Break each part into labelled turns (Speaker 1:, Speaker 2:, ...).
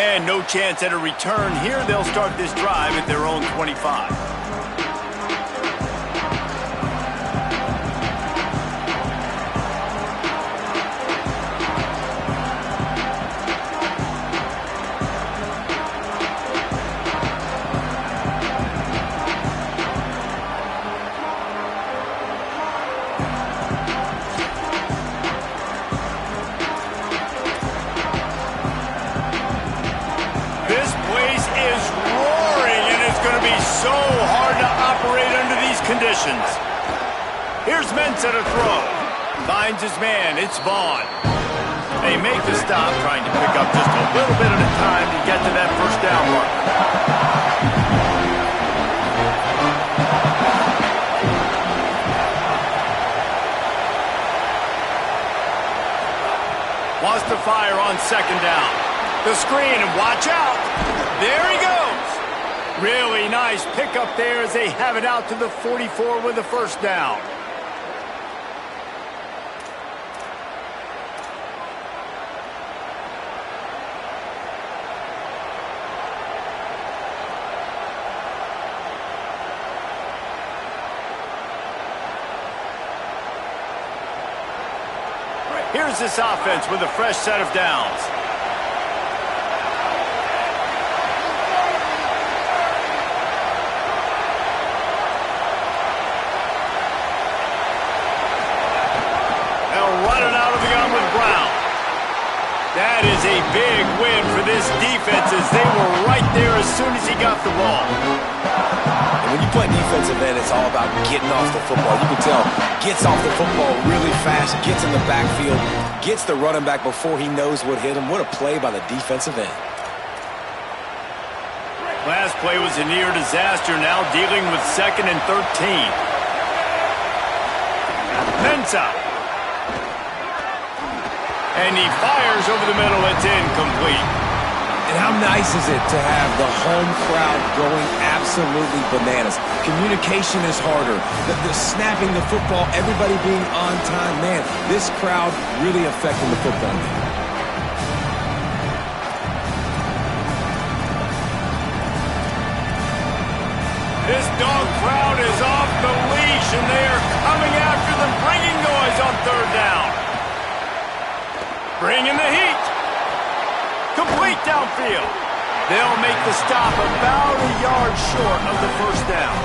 Speaker 1: And no chance at a return here. They'll start this drive at their own 25. Conditions. Here's Mensah to throw. Finds his man. It's Vaughn. They make the stop, trying to pick up just a little bit at a time to get to that first down marker. Wants to fire on second down. The screen, and watch out. There he goes. Really nice pickup there as they have it out to the 44 with the first down. Here's this offense with a fresh set of downs. That is a big win for this defense as they were right there as soon as he got the ball.
Speaker 2: And when you play defensive end, it's all about getting off the football. You can tell, gets off the football really fast, gets in the backfield, gets the running back before he knows what hit him. What a play by the defensive end.
Speaker 1: Last play was a near disaster, now dealing with 2nd and 13. Mensah. And he fires over the middle. It's incomplete.
Speaker 2: And how nice is it to have the home crowd going absolutely bananas? Communication is harder. The snapping the football, everybody being on time. Man, this crowd really affecting the football game.
Speaker 1: This dog crowd is off the leash, and they are coming after them, bringing noise on third down. Bringing the heat. Complete downfield. They'll make the stop about a yard short of the first down.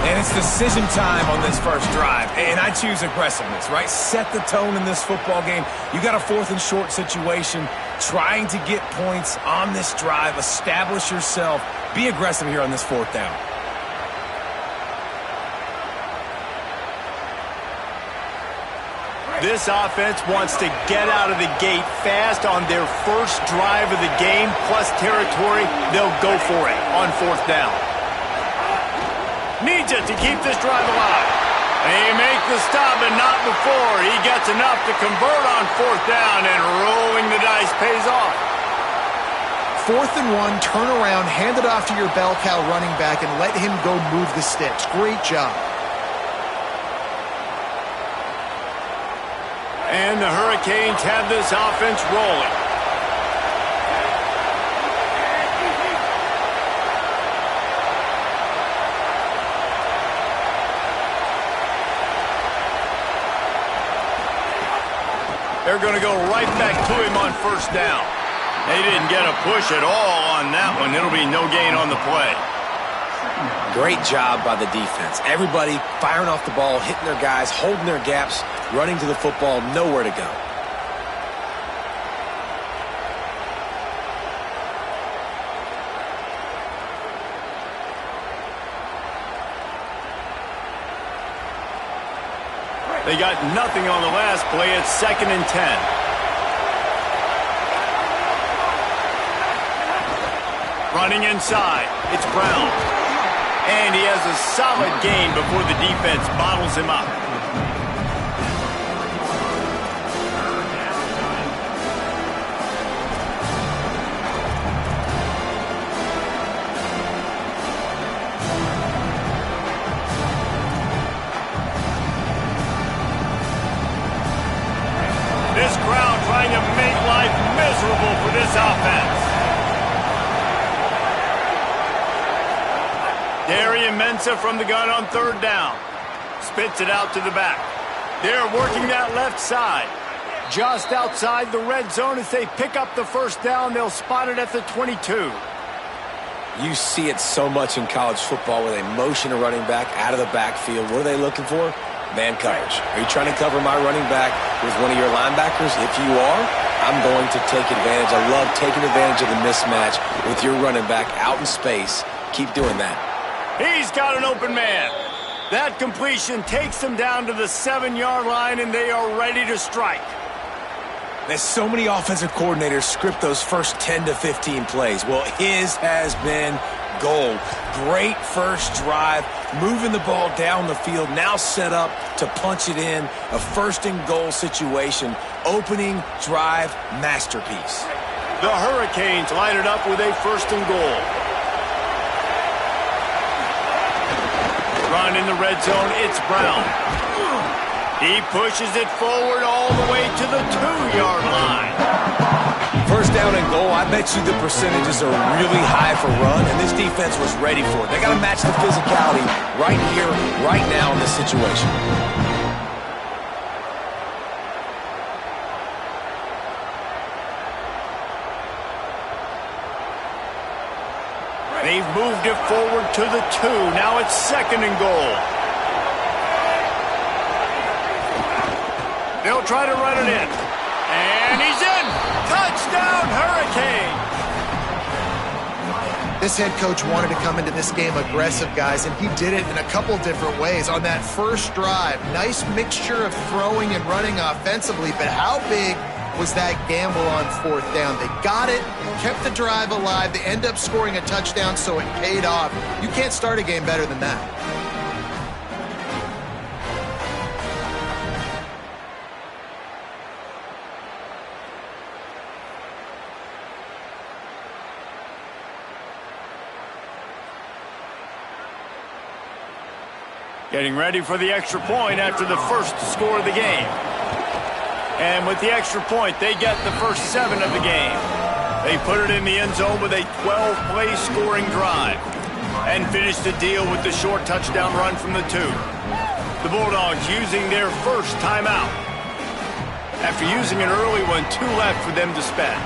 Speaker 2: And it's decision time on this first drive. And I choose aggressiveness, right? Set the tone in this football game. You got a 4th and short situation. Trying to get points on this drive. Establish yourself. Be aggressive here on this 4th down.
Speaker 1: This offense wants to get out of the gate fast on their first drive of the game, plus territory. They'll go for it on 4th down. Needs it to keep this drive alive. They make the stop, and not before. He gets enough to convert on 4th down, and rolling the dice pays off.
Speaker 3: 4th and 1, turn around, hand it off to your bell cow running back, and let him go move the sticks. Great job.
Speaker 1: And the Hurricanes have this offense rolling. They're going to go right back to him on first down. They didn't get a push at all on that one. It'll be no gain on the play.
Speaker 2: Great job by the defense. Everybody firing off the ball, hitting their guys, holding their gaps, running to the football, nowhere to go.
Speaker 1: They got nothing on the last play. It's 2nd and 10. Running inside. It's Brown. And he has a solid gain before the defense bottles him up. This crowd trying to make life miserable for this offense. Harry and Mensah from the gun on third down. Spits it out to the back. They're working that left side. Just outside the red zone as they pick up the first down. They'll spot it at the 22.
Speaker 2: You see it so much in college football where they motion a running back out of the backfield. What are they looking for? Man coverage. Are you trying to cover my running back with one of your linebackers? If you are, I'm going to take advantage. I love taking advantage of the mismatch with your running back out in space. Keep doing that.
Speaker 1: He's got an open man. That completion takes them down to the 7-yard line, and they are ready to strike.
Speaker 2: There's so many offensive coordinators script those first 10 to 15 plays. Well, his has been gold. Great first drive, moving the ball down the field, now set up to punch it in. A first-and-goal situation, opening drive masterpiece.
Speaker 1: The Hurricanes line it up with a first-and-goal. Run in the red zone, it's Brown. He pushes it forward all the way to the 2-yard line.
Speaker 2: First down and goal, I bet you the percentages are really high for run, and this defense was ready for it. They got to match the physicality right here, right now in this situation.
Speaker 1: They've moved it forward to the 2. Now it's second and goal. They'll try to run it in. And he's in! Touchdown, Hurricane!
Speaker 3: This head coach wanted to come into this game aggressive, guys, and he did it in a couple different ways. On that first drive, nice mixture of throwing and running offensively, but how big was that gamble on fourth down? They got it, kept the drive alive, they end up scoring a touchdown, so it paid off. You can't start a game better than that.
Speaker 1: Getting ready for the extra point after the first score of the game. And with the extra point, they get the first 7 of the game. They put it in the end zone with a 12-play scoring drive and finish the deal with the short touchdown run from the 2. The Bulldogs using their first timeout. After using an early one, 2 left for them to spend.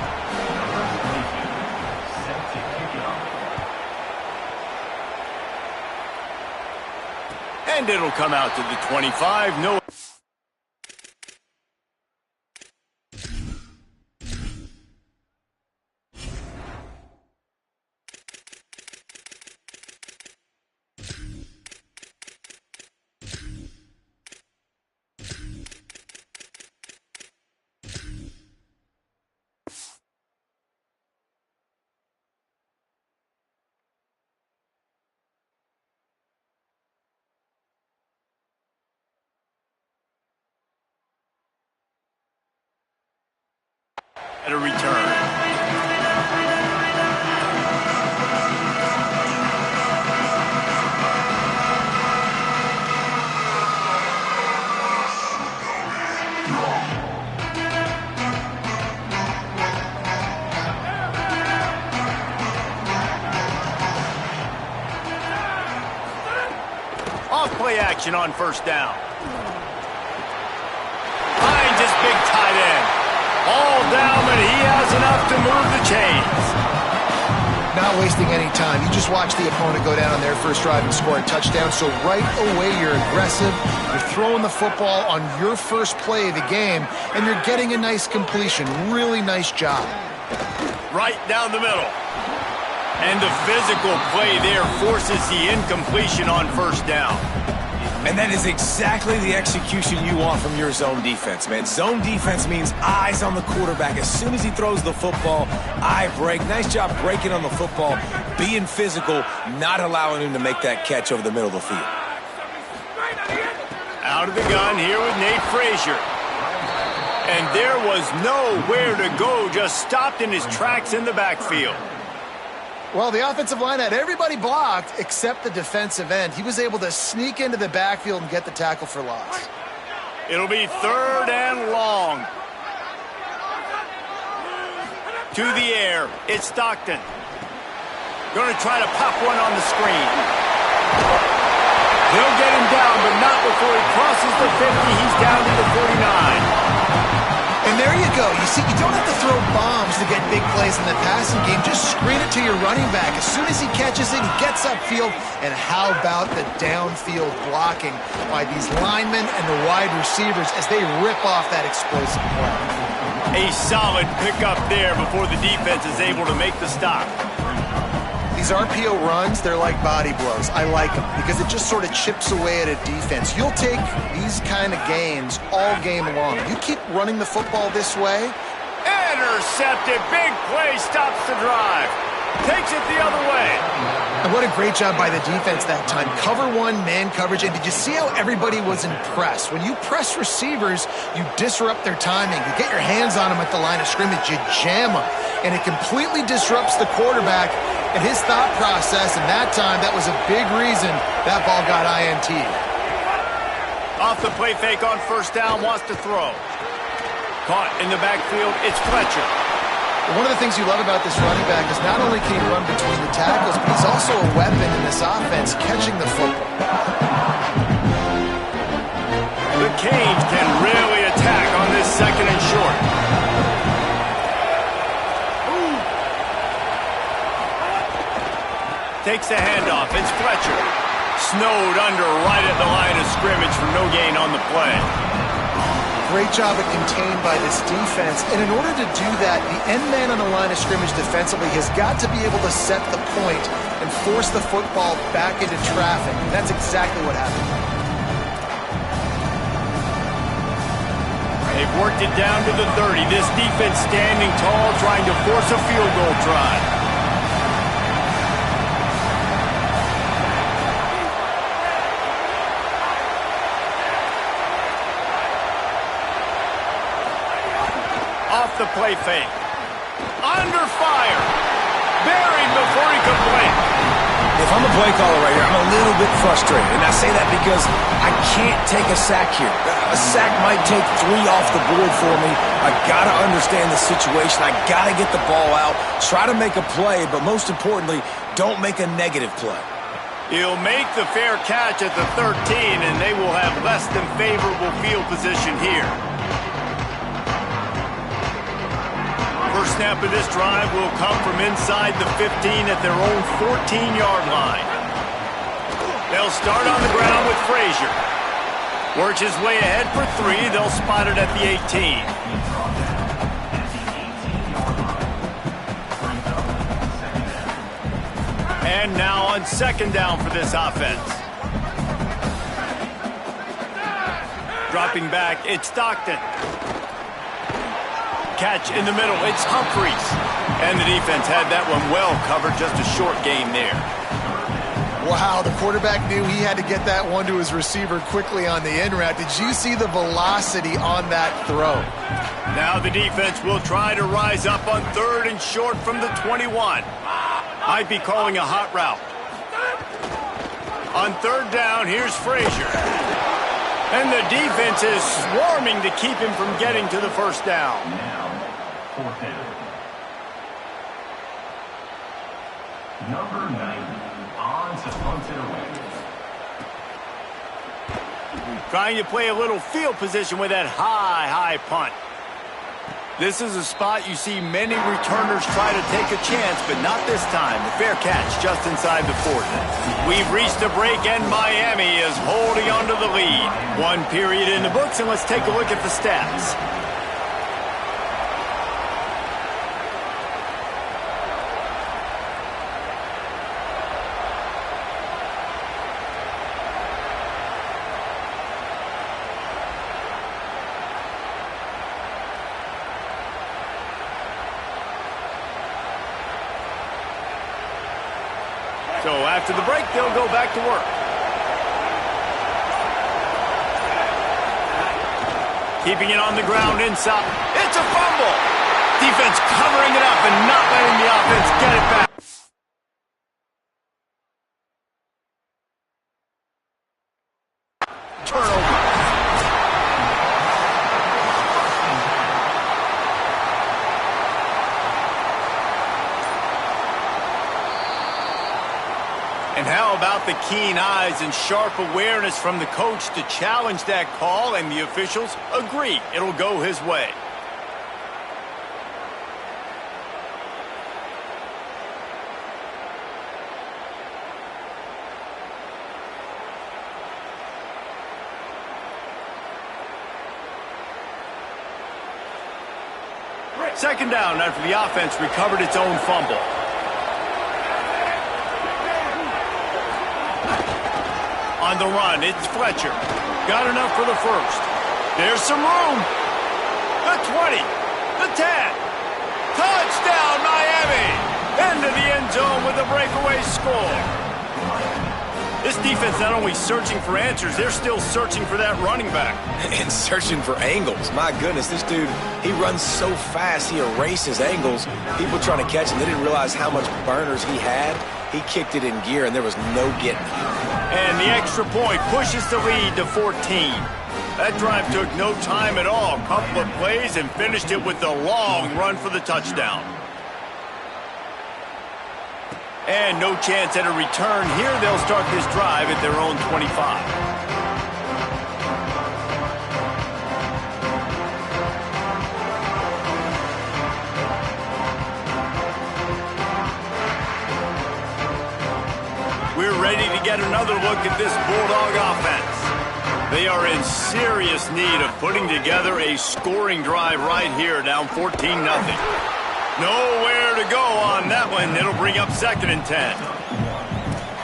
Speaker 1: And it'll come out to the 25. No. At a return. Off-play action on first down. Finds his big tight end. All down, but he has enough to move the chains.
Speaker 3: Not wasting any time. You just watch the opponent go down on their first drive and score a touchdown. So right away, you're aggressive. You're throwing the football on your first play of the game, and you're getting a nice completion. Really nice job.
Speaker 1: Right down the middle. And the physical play there forces the incompletion on first down.
Speaker 2: And that is exactly the execution you want from your zone defense, man. Zone defense means eyes on the quarterback. As soon as he throws the football, eye break. Nice job breaking on the football, being physical, not allowing him to make that catch over the middle of the field.
Speaker 1: Out of the gun here with Nate Frazier. And there was nowhere to go, just stopped in his tracks in the backfield.
Speaker 3: Well, the offensive line had everybody blocked except the defensive end. He was able to sneak into the backfield and get the tackle for loss.
Speaker 1: It'll be third and long. To the air, it's Stockton. Going to try to pop one on the screen. He'll get him down, but not before he crosses the 50. He's down to the 49.
Speaker 3: And there you go. You see, you don't have to throw bombs to get big plays in the passing game. Just screen it to your running back. As soon as he catches it, he gets upfield. And how about the downfield blocking by these linemen and the wide receivers as they rip off that explosive play?
Speaker 1: A solid pickup there before the defense is able to make the stop.
Speaker 3: These RPO runs, they're like body blows. I like them because it just sort of chips away at a defense. You'll take these kind of gains all game long. You keep running the football this way.
Speaker 1: Intercepted. Big play stops the drive. Takes it the other way.
Speaker 3: And what a great job by the defense that time. Cover one, man coverage. And did you see how everybody was impressed? When you press receivers, you disrupt their timing. You get your hands on them at the line of scrimmage. You jam them. And it completely disrupts the quarterback and his thought process. And that time, that was a big reason that ball got INT'd.
Speaker 1: Off the play fake on first down, wants to throw. Caught in the backfield, it's Fletcher.
Speaker 3: One of the things you love about this running back is not only can he run between the tackles, but he's also a weapon in this offense, catching the football.
Speaker 1: The Canes can really attack on this second and short. Takes the handoff, it's Fletcher. Snowed under right at the line of scrimmage for no gain on the play.
Speaker 3: Great job at contained by this defense. And in order to do that, the end man on the line of scrimmage defensively has got to be able to set the point and force the football back into traffic. And that's exactly what happened.
Speaker 1: They've worked it down to the 30. This defense standing tall, trying to force a field goal try. Off the play fake. Under fire. Buried before he could blink.
Speaker 2: If I'm a play caller right here, I'm a little bit frustrated. And I say that because I can't take a sack here. A sack might take 3 off the board for me. I got to understand the situation. I got to get the ball out, try to make a play, but most importantly, don't make a negative play.
Speaker 1: He'll make the fair catch at the 13, and they will have less than favorable field position here. First snap of this drive will come from inside the 15 at their own 14-yard line. They'll start on the ground with Frazier. Works his way ahead for 3. They'll spot it at the 18. And now on second down for this offense. Dropping back, it's Stockton. Catch in the middle, it's Humphries. And the defense had that one well covered, just a short gain there.
Speaker 3: Wow, the quarterback knew he had to get that one to his receiver quickly on the in route. Did you see the velocity on that throw?
Speaker 1: Now the defense will try to rise up on third and short from the 21. Might be calling a hot route. On third down, here's Frazier. And the defense is swarming to keep him from getting to the first down.
Speaker 4: Fourth down. Number 90 on to punt it away.
Speaker 1: Trying to play a little field position with that high punt. This is a spot you see many returners try to take a chance, but not this time. The fair catch just inside the 40. We've reached a break, and Miami is holding on to the lead. 1 period in the books, and let's take a look at the stats. So after the break, they'll go back to work. Keeping it on the ground inside. It's a fumble. Defense covering it up and not letting the offense get it back. Turnover. And how about without the keen eyes and sharp awareness from the coach to challenge that call, and the officials agree it'll go his way. Second down after the offense recovered its own fumble. On the run, it's Fletcher. Got enough for the first. There's some room. The 20. The 10. Touchdown, Miami. Into the end zone with a breakaway score. This defense not only searching for answers, they're still searching for that running back.
Speaker 2: And searching for angles. My goodness, this dude, he runs so fast, he erases angles. People trying to catch him, they didn't realize how much burners he had. He kicked it in gear, and there was no getting it.
Speaker 1: And the extra point pushes the lead to 14. That drive took no time at all. Couple of plays and finished it with a long run for the touchdown. And no chance at a return here. They'll start this drive at their own 25. We're ready to get another look at this Bulldog offense. They are in serious need of putting together a scoring drive right here, down 14-0. Nowhere to go on that one. It'll bring up 2nd and 10.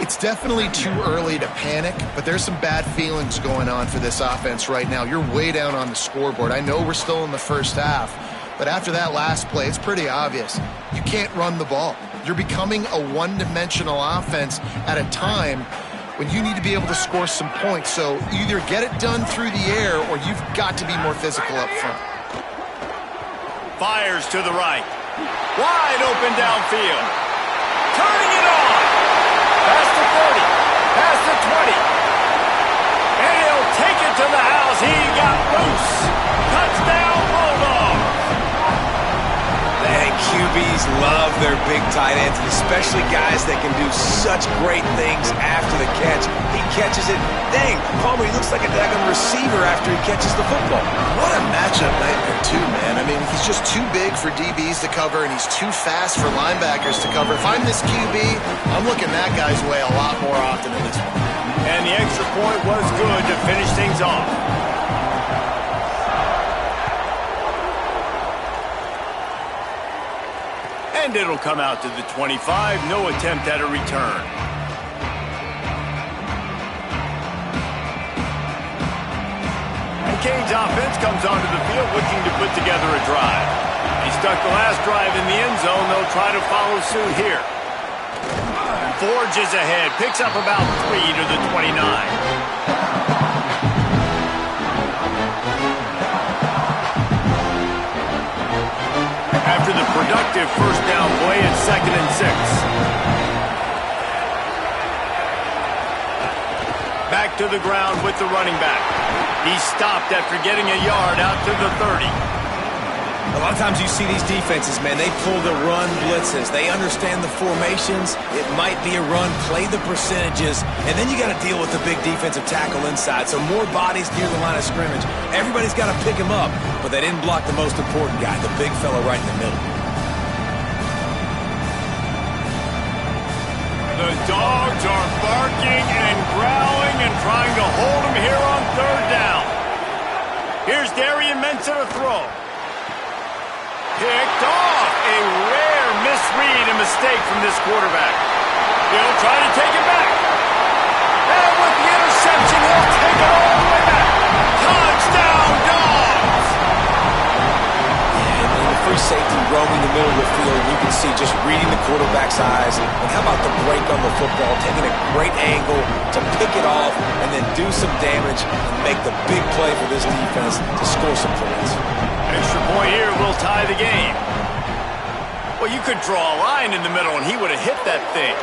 Speaker 3: It's definitely too early to panic, but there's some bad feelings going on for this offense right now. You're way down on the scoreboard. I know we're still in the first half, but after that last play, it's pretty obvious. You can't run the ball. You're becoming a one-dimensional offense at a time when you need to be able to score some points. So either get it done through the air or you've got to be more physical up front.
Speaker 1: Fires to the right. Wide open downfield. Turning it on. Past the 30. Past the 20. And he'll take it to the house. He got loose. Touchdown, Bulldog.
Speaker 2: Man, QBs love their big tight ends, and especially guys that can do such great things after the catch. He catches it. Dang, Palmer, he looks like a daggone receiver after he catches the football.
Speaker 3: What a matchup nightmare, too, man. I mean, he's just too big for DBs to cover, and he's too fast for linebackers to cover. If I'm this QB, I'm looking that guy's way a lot more often than this one.
Speaker 1: And the extra point was good to finish things off. And it'll come out to the 25. No attempt at a return. And Canes offense comes onto the field looking to put together a drive. He stuck the last drive in the end zone. They'll try to follow suit here. Forges ahead. Picks up about 3 to the 29. After the productive first down play, it's 2nd and 6. Back to the ground with the running back. He stopped after getting a yard out to the 30.
Speaker 2: A lot of times you see these defenses, man, they pull the run blitzes. They understand the formations. It might be a run, play the percentages, and then you got to deal with the big defensive tackle inside. So more bodies near the line of scrimmage. Everybody's got to pick him up, but they didn't block the most important guy, the big fella right in the middle.
Speaker 1: The Dogs are barking and growling and trying to hold him here on 3rd down. Here's Darian Mensah to throw. Picked off. A rare misread and mistake from this quarterback. He'll try to take it back. And with the interception, he'll take it all the way back. Touchdown, Dogs!
Speaker 2: And the free safety roaming the middle of the field, you can see just reading the quarterback's eyes. And how about the break on the football, taking a great angle to pick it off and then do some damage and make the big play for this defense to score some points.
Speaker 1: Extra point here will tie the game. Well, you could draw a line in the middle, and he would have hit that thing.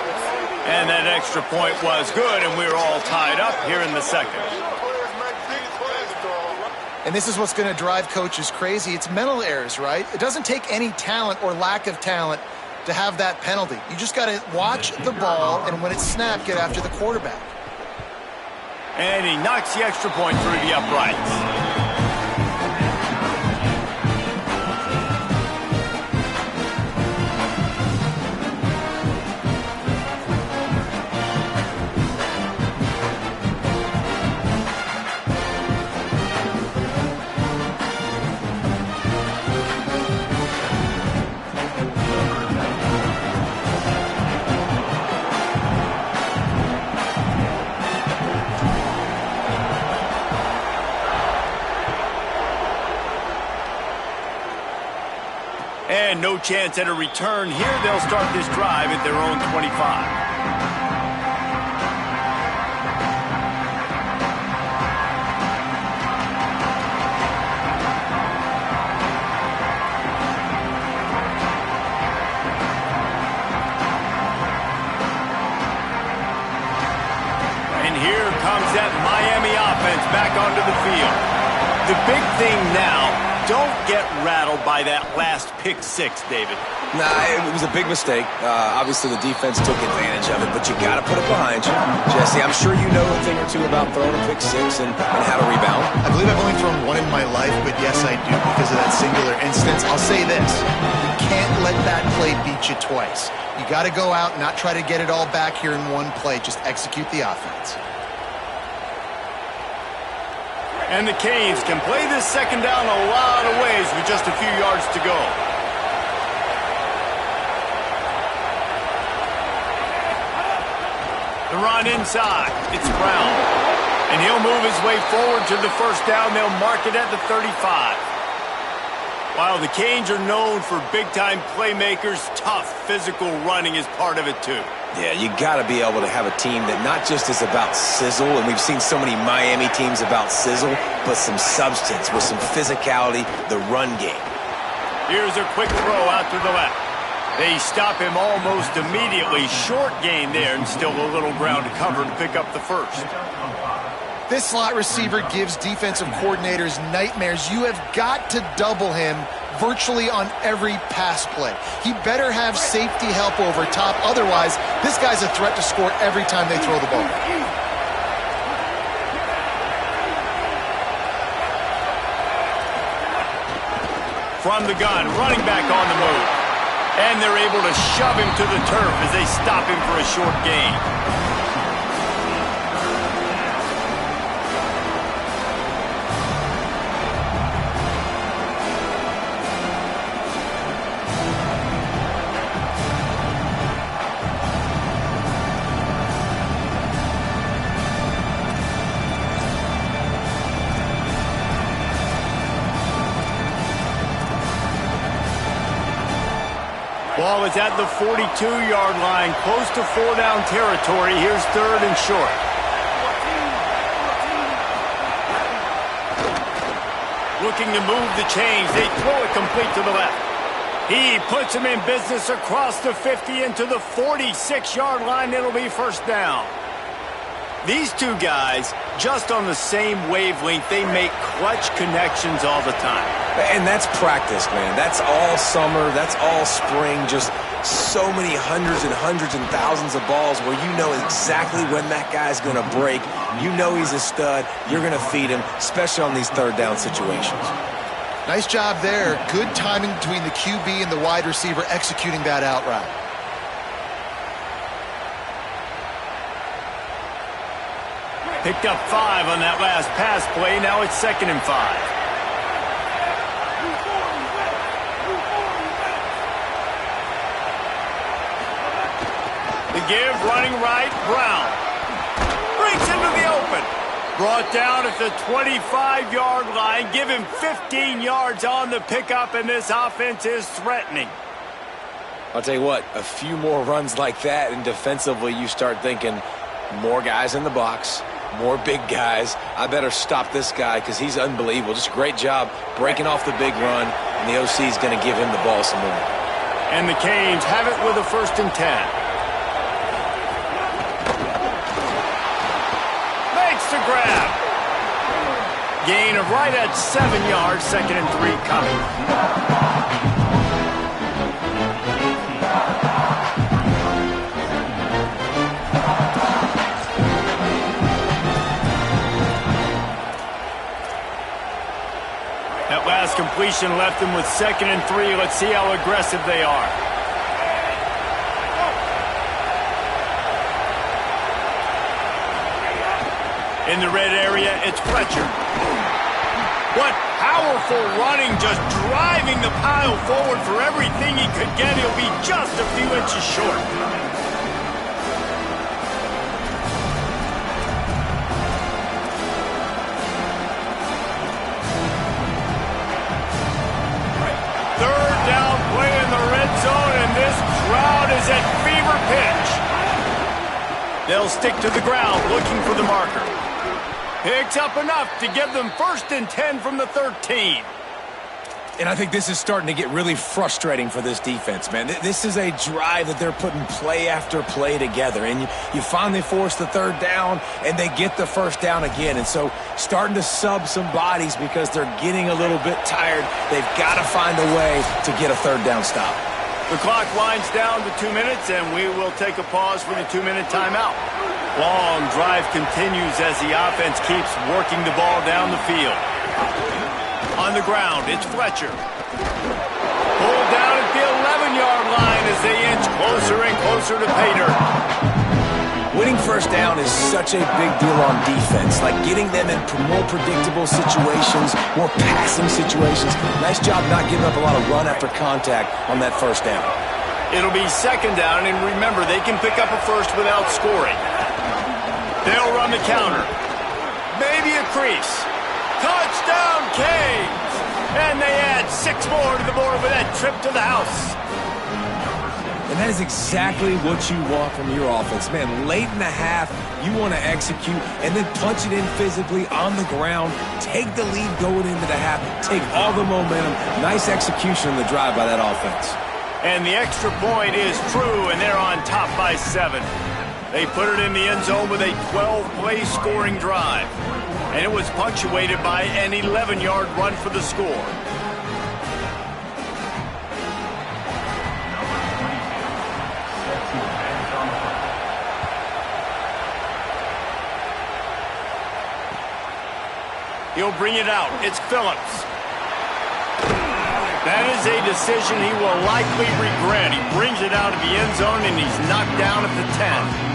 Speaker 1: And that extra point was good, and we're all tied up here in the 2nd.
Speaker 3: And this is what's going to drive coaches crazy. It's mental errors, right? It doesn't take any talent or lack of talent to have that penalty. You just got to watch the ball, and when it's snapped, get after the quarterback.
Speaker 1: And he knocks the extra point through the uprights. And no chance at a return here. They'll start this drive at their own 25. And here comes that Miami offense back onto the field. The big thing now, don't get rattled by that last pick six, David.
Speaker 2: Nah, it was a big mistake. Obviously, the defense took advantage of it, but you got to put it behind you. Jesse, I'm sure you know a thing or two about throwing a pick six and how to rebound.
Speaker 3: I believe I've only thrown one in my life, but yes, I do because of that singular instance. I'll say this. You can't let that play beat you twice. You got to go out and not try to get it all back here in one play. Just execute the offense.
Speaker 1: And the Canes can play this second down a lot of ways with just a few yards to go. The run inside. It's Brown. And he'll move his way forward to the first down. They'll mark it at the 35. While the Canes are known for big-time playmakers, tough physical running is part of it too.
Speaker 2: Yeah, you got to be able to have a team that not just is about sizzle, and we've seen so many Miami teams about sizzle, but some substance with some physicality, the run game.
Speaker 1: Here's a quick throw out to the left. They stop him almost immediately. Short gain there, and still a little ground to cover to pick up the first.
Speaker 3: This slot receiver gives defensive coordinators nightmares. You have got to double him virtually on every pass play. He better have safety help over top. Otherwise, this guy's a threat to score every time they throw the ball.
Speaker 1: From the gun, running back on the move. And they're able to shove him to the turf as they stop him for a short gain. Ball is at the 42-yard line, close to four-down territory. Here's third and short. Looking to move the chains. They throw it complete to the left. He puts him in business across the 50 into the 46-yard line. It'll be first down. These two guys, just on the same wavelength, they make clutch connections all the time.
Speaker 2: And that's practice, man. That's all summer. That's all spring. Just so many hundreds and hundreds and thousands of balls where you know exactly when that guy's going to break. You know he's a stud. You're going to feed him, especially on these third down situations.
Speaker 3: Nice job there. Good timing between the QB and the wide receiver executing that out route.
Speaker 1: Picked up 5 on that last pass play. Now it's 2nd and 5. The give, running right, Brown. Breaks into the open. Brought down at the 25-yard line. Give him 15 yards on the pickup, and this offense is threatening.
Speaker 2: I'll tell you what, a few more runs like that, and defensively you start thinking more guys in the box, more big guys. I better stop this guy because he's unbelievable. Just a great job breaking off the big run, and the OC is going to give him the ball some more.
Speaker 1: And the Canes have it with a 1st and 10. To grab. Gain of right at 7 yards, 2nd and 3 coming. That last completion left them with 2nd and 3. Let's see how aggressive they are. In the red area, it's Fletcher. What powerful running, just driving the pile forward for everything he could get. He'll be just a few inches short. Third down play in the red zone, and this crowd is at fever pitch. They'll stick to the ground looking for the marker. Picks up enough to give them 1st and 10 from the 13.
Speaker 2: And I think this is starting to get really frustrating for this defense, man. This is a drive that they're putting play after play together. And you finally force the 3rd down, and they get the 1st down again. And so starting to sub some bodies because they're getting a little bit tired. They've got to find a way to get a 3rd down stop.
Speaker 1: The clock winds down to 2 minutes, and we will take a pause for the 2-minute timeout. Long drive continues as the offense keeps working the ball down the field. On the ground, it's Fletcher. Pulled down at the 11-yard line as they inch closer and closer to pay dirt.
Speaker 2: Winning 1st down is such a big deal on defense, like getting them in more predictable situations, more passing situations. Nice job not giving up a lot of run after contact on that 1st down.
Speaker 1: It'll be 2nd down, and remember, they can pick up a 1st without scoring. They'll run the counter. Maybe a crease. Touchdown, Canes! And they add 6 more to the board with that trip to the house.
Speaker 2: And that is exactly what you want from your offense. Man, late in the half, you want to execute and then punch it in physically on the ground. Take the lead going into the half. Take all the momentum. Nice execution on the drive by that offense.
Speaker 1: And the extra point is true, and they're on top by 7. They put it in the end zone with a 12-play scoring drive. And it was punctuated by an 11-yard run for the score. He'll bring it out. It's Phillips. That is a decision he will likely regret. He brings it out of the end zone, and he's knocked down at the 10.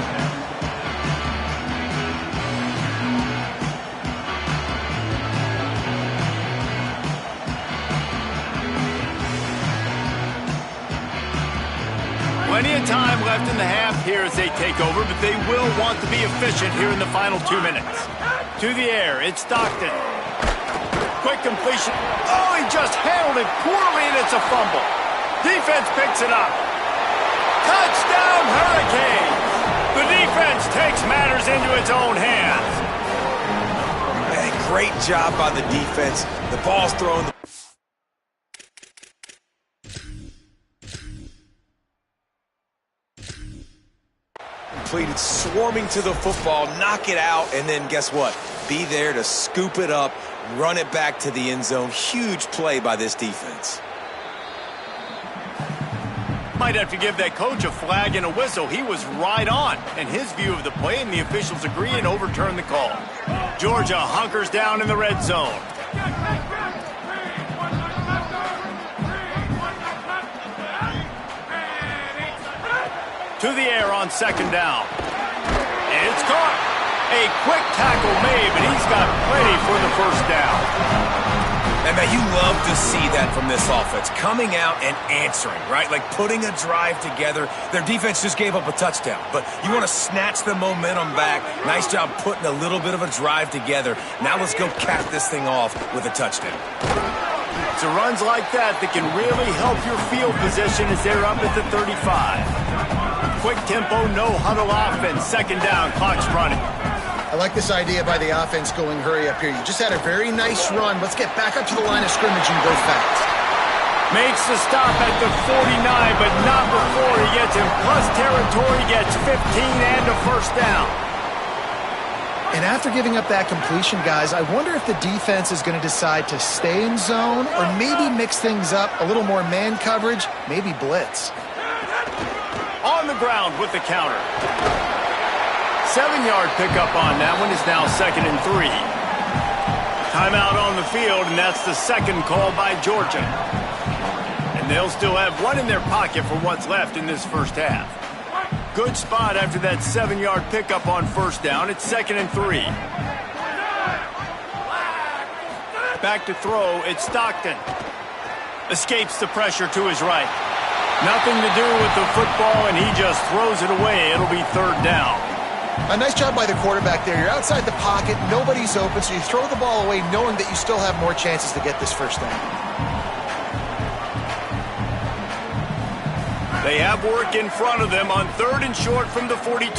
Speaker 1: Plenty of time left in the half here as they take over, but they will want to be efficient here in the final 2 minutes. To the air, it's Stockton. Quick completion. Oh, he just handled it poorly, and it's a fumble. Defense picks it up. Touchdown, Hurricanes! The defense takes matters into its own hands.
Speaker 2: Hey, great job by the defense. The ball's thrown. Completed, swarming to the football, knock it out, and then guess what? Be there to scoop it up, run it back to the end zone. Huge play by this defense.
Speaker 1: Might have to give that coach a flag and a whistle. He was right on in his view of the play, and the officials agree and overturn the call. Georgia hunkers down in the red zone. To the air on 2nd down. It's caught. A quick tackle made, but he's got plenty for the 1st down.
Speaker 2: And man, you love to see that from this offense. Coming out and answering, right? Like putting a drive together. Their defense just gave up a touchdown, but you want to snatch the momentum back. Nice job putting a little bit of a drive together. Now let's go cap this thing off with a touchdown.
Speaker 1: It's runs like that can really help your field position as they're up at the 35. Quick tempo, no huddle offense. 2nd down, clock's running.
Speaker 3: I like this idea by the offense going hurry up here. You just had a very nice run. Let's get back up to the line of scrimmage and go fast.
Speaker 1: Makes the stop at the 49, but not before he gets in plus territory, gets 15 and a 1st down.
Speaker 3: And after giving up that completion, guys, I wonder if the defense is going to decide to stay in zone or maybe mix things up, a little more man coverage, maybe blitz.
Speaker 1: On the ground with the counter. 7-yard pickup on that one is now 2nd and 3. Timeout on the field, and that's the second call by Georgia. And they'll still have one in their pocket for what's left in this first half. Good spot after that 7-yard pickup on first down. It's 2nd and 3. Back to throw, it's Stockton. Escapes the pressure to his right. Nothing to do with the football, and he just throws it away. It'll be 3rd down.
Speaker 3: A nice job by the quarterback there. You're outside the pocket, nobody's open, so you throw the ball away knowing that you still have more chances to get this first down.
Speaker 1: They have work in front of them on 3rd and short from the 42.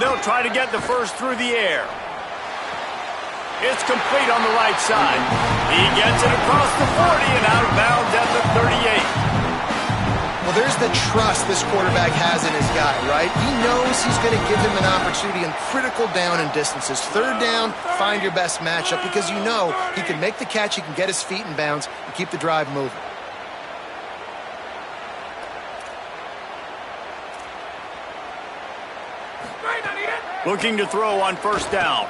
Speaker 1: They'll try to get the first through the air. It's complete on the right side. He gets it across the 40 and out of bounds at the 38.
Speaker 3: Well, there's the trust this quarterback has in his guy, right? He knows he's going to give him an opportunity in critical down and distances. 3rd down, find your best matchup because you know he can make the catch, he can get his feet in bounds, and keep the drive moving.
Speaker 1: Looking to throw on first down.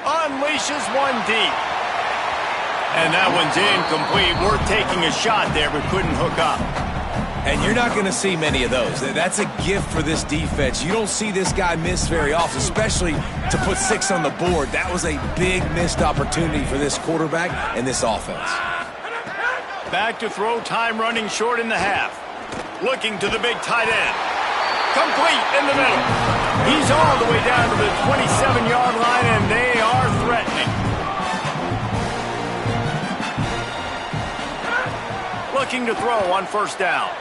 Speaker 1: Unleashes one deep. And that one's incomplete. Worth taking a shot there, but couldn't hook up.
Speaker 2: And you're not going to see many of those. That's a gift for this defense. You don't see this guy miss very often, especially to put 6 on the board. That was a big missed opportunity for this quarterback and this offense.
Speaker 1: Back to throw, time running short in the half. Looking to the big tight end. Complete in the middle. He's all the way down to the 27-yard line, and they are threatening. Looking to throw on first down.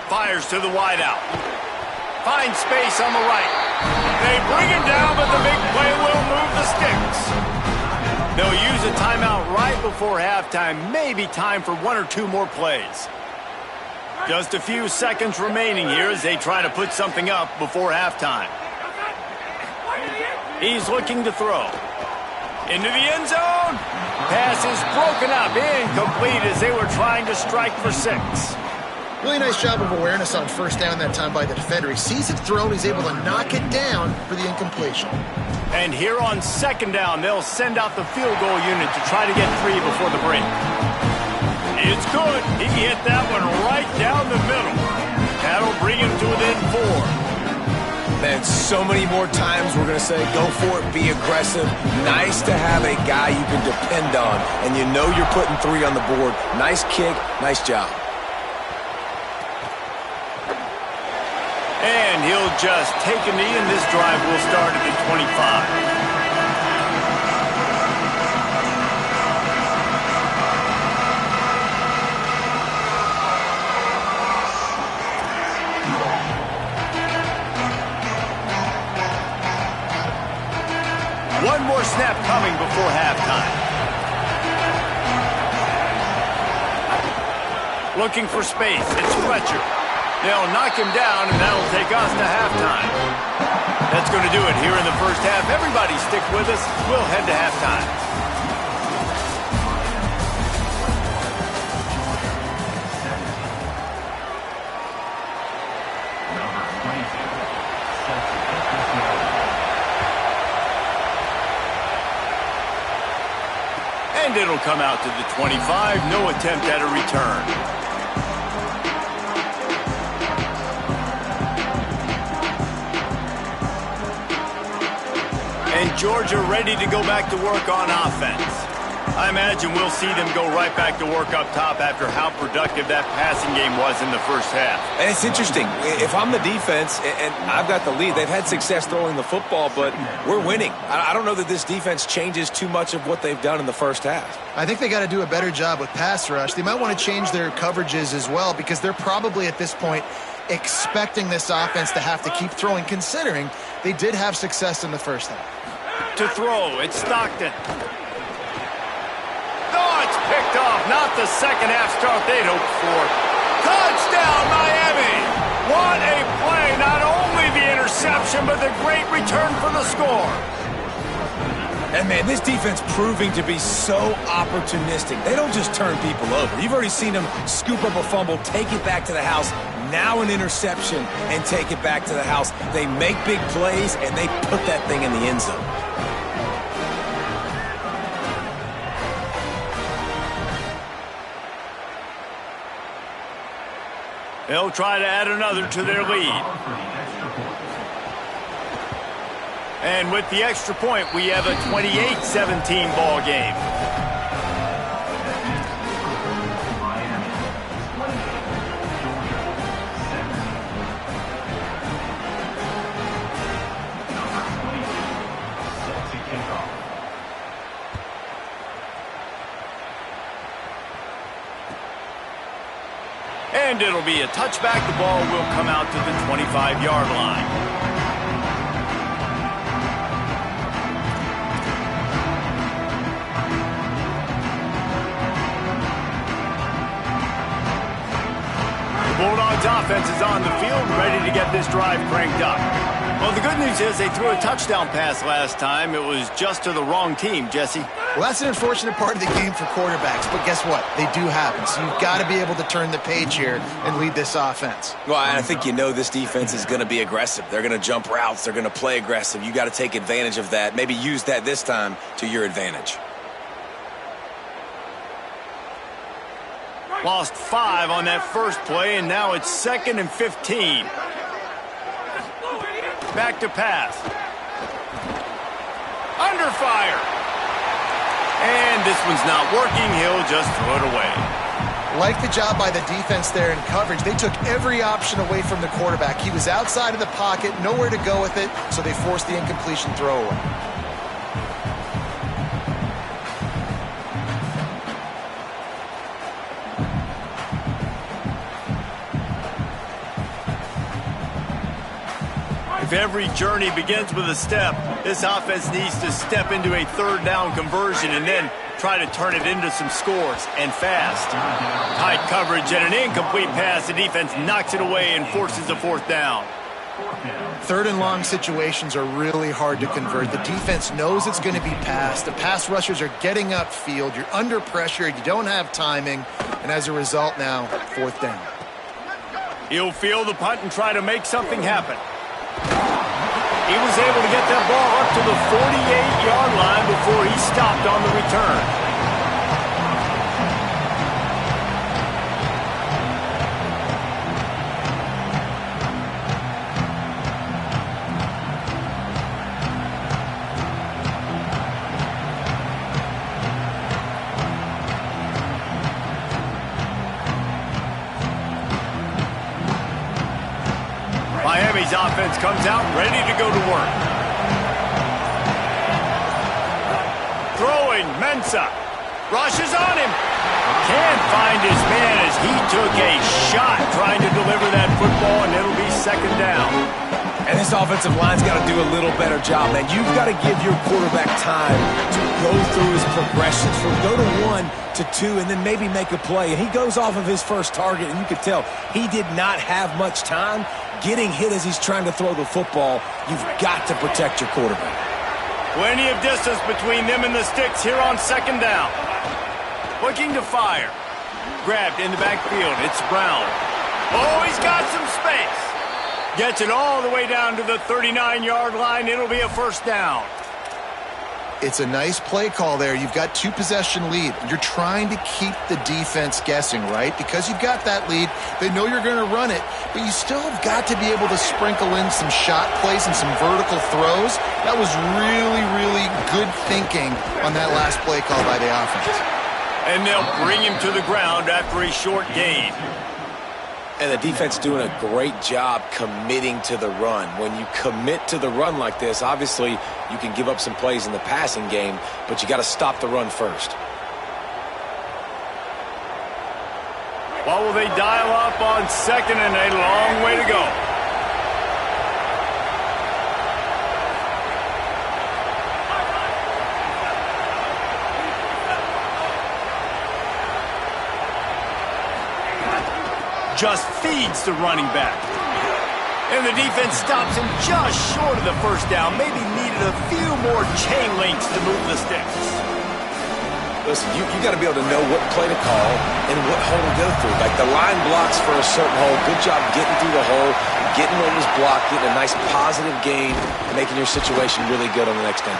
Speaker 1: Fires to the wideout. Finds space on the right. They bring him down, but the big play will move the sticks. They'll use a timeout right before halftime. Maybe time for 1 or 2 more plays. Just a few seconds remaining here as they try to put something up before halftime. He's looking to throw. Into the end zone. Pass is broken up, incomplete as they were trying to strike for 6.
Speaker 3: Really nice job of awareness on first down that time by the defender. He sees it thrown, he's able to knock it down for the incompletion.
Speaker 1: And here on 2nd down, they'll send out the field goal unit to try to get 3 before the break. It's good. He hit that one right down the middle. That'll bring him to within 4.
Speaker 2: Man, so many more times we're going to say, go for it, be aggressive. Nice to have a guy you can depend on, and you know you're putting 3 on the board. Nice kick, nice job.
Speaker 1: And he'll just take a knee, and this drive will start at the 25. One more snap coming before halftime. Looking for space. It's Fletcher. They'll knock him down, and that'll take us to halftime. That's going to do it here in the first half. Everybody stick with us. We'll head to halftime. And it'll come out to the 25. No attempt at a return. And Georgia ready to go back to work on offense. I imagine we'll see them go right back to work up top after how productive that passing game was in the first half.
Speaker 2: And it's interesting. If I'm the defense and I've got the lead, they've had success throwing the football, but we're winning. I don't know that this defense changes too much of what they've done in the first half.
Speaker 3: I think they got to do a better job with pass rush. They might want to change their coverages as well because they're probably at this point expecting this offense to have to keep throwing, considering they did have success in the first half.
Speaker 1: To throw, it's Stockton. Oh, it's picked off. Not the second half start they'd hoped for. Touchdown, Miami! What a play. Not only the interception, but the great return for the score.
Speaker 2: And, man, this defense proving to be so opportunistic. They don't just turn people over. You've already seen them scoop up a fumble, take it back to the house, now an interception, and take it back to the house. They make big plays, and they put that thing in the end zone.
Speaker 1: They'll try to add another to their lead. And with the extra point, we have a 28-17 ball game. And it'll be a touchback. The ball will come out to the 25-yard line. Bulldogs offense is on the field, ready to get this drive cranked up. Well, the good news is they threw a touchdown pass last time. It was just to the wrong team, Jesse.
Speaker 3: Well, that's an unfortunate part of the game for quarterbacks, but guess what? They do happen, so you've got to be able to turn the page here and lead this offense.
Speaker 2: Well, I think you know this defense is going to be aggressive. They're going to jump routes. They're going to play aggressive. You got to take advantage of that. Maybe use that this time to your advantage.
Speaker 1: Lost 5 on that first play, and now it's 2nd and 15. Back to pass. Under fire. And this one's not working. He'll just throw it away.
Speaker 3: Like the job by the defense there in coverage. They took every option away from the quarterback. He was outside of the pocket, nowhere to go with it, so they forced the incompletion throwaway.
Speaker 1: If every journey begins with a step, this offense needs to step into a third down conversion and then try to turn it into some scores, and fast. Tight coverage and an incomplete pass. The defense knocks it away and forces a 4th down.
Speaker 3: 3rd and long situations are really hard to convert. The defense knows it's going to be passed. The pass rushers are getting upfield. You're under pressure. You don't have timing. And as a result now, 4th down.
Speaker 1: He'll field the punt and try to make something happen. He was able to get that ball up to the 48-yard line before he stopped on the return. Miami's offense comes out ready to go to work. Throwing, Mensah. Rushes on him. Can't find his man as he took a shot trying to deliver that football, and it'll be 2nd down.
Speaker 2: And this offensive line's got to do a little better job, man. You've got to give your quarterback time to go through his progressions from go to 1 to 2 and then maybe make a play. And he goes off of his first target, and you could tell he did not have much time getting hit as he's trying to throw the football. You've got to protect your quarterback.
Speaker 1: Plenty of distance between them and the sticks here on 2nd down. Looking to fire. Grabbed in the backfield. It's Brown. Oh, he's got some space. Gets it all the way down to the 39-yard line. It'll be a 1st down.
Speaker 3: It's a nice play call there. You've got 2-possession lead. You're trying to keep the defense guessing, right? Because you've got that lead. They know you're going to run it, but you still have got to be able to sprinkle in some shot plays and some vertical throws. That was really, really good thinking on that last play call by the offense.
Speaker 1: And they'll bring him to the ground after a short gain.
Speaker 2: And the defense doing a great job committing to the run. When you commit to the run like this, obviously you can give up some plays in the passing game, but you got to stop the run first.
Speaker 1: What will they dial up on 2nd and a long way to go? Just feeds the running back. And the defense stops him just short of the first down. Maybe needed a few more chain links to move the sticks.
Speaker 2: Listen, you got to be able to know what play to call and what hole to go through. Like the line blocks for a certain hole. Good job getting through the hole, getting what was blocked, getting a nice positive gain, making your situation really good on the next down.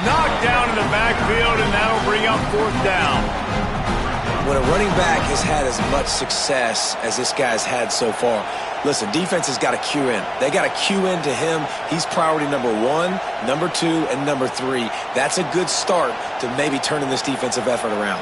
Speaker 1: Knocked down in the backfield, and that'll bring up fourth down.
Speaker 2: When a running back has had as much success as this guy's had so far, listen, defense has got to cue in. They got to cue in to him. He's priority number 1, number 2, and number 3. That's a good start to maybe turning this defensive effort around.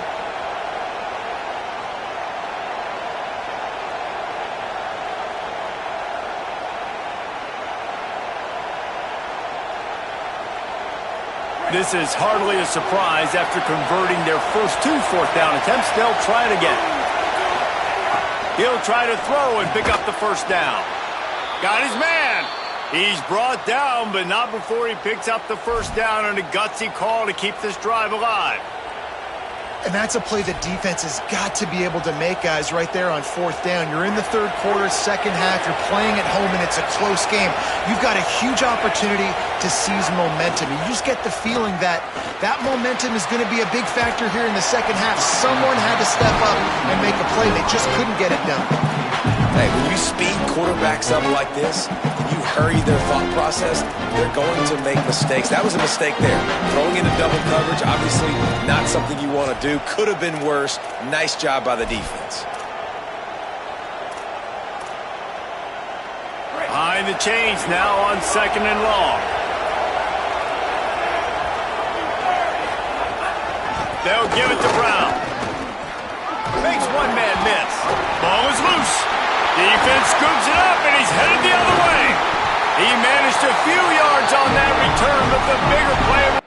Speaker 1: This is hardly a surprise. After converting their first 2 fourth-down attempts, they'll try it again. He'll try to throw and pick up the first down. Got his man. He's brought down, but not before he picks up the first down on a gutsy call to keep this drive alive.
Speaker 3: And that's a play the defense has got to be able to make, guys, right there on fourth down. You're in the third quarter, second half. You're playing at home, and it's a close game. You've got a huge opportunity to seize momentum. You just get the feeling that that momentum is going to be a big factor here in the second half. Someone had to step up and make a play. They just couldn't get it done.
Speaker 2: Hey, when you speed quarterbacks up like this, you hurry their thought process, they're going to make mistakes. That was a mistake there. Throwing into double coverage, obviously not something you want to do. Could have been worse. Nice job by the defense.
Speaker 1: Behind the chains now on second and long. They'll give it to Brown. Makes one man miss. Ball is loose. Defense scoops it up, and he's headed the other way. He managed a few yards on that return, but the bigger play.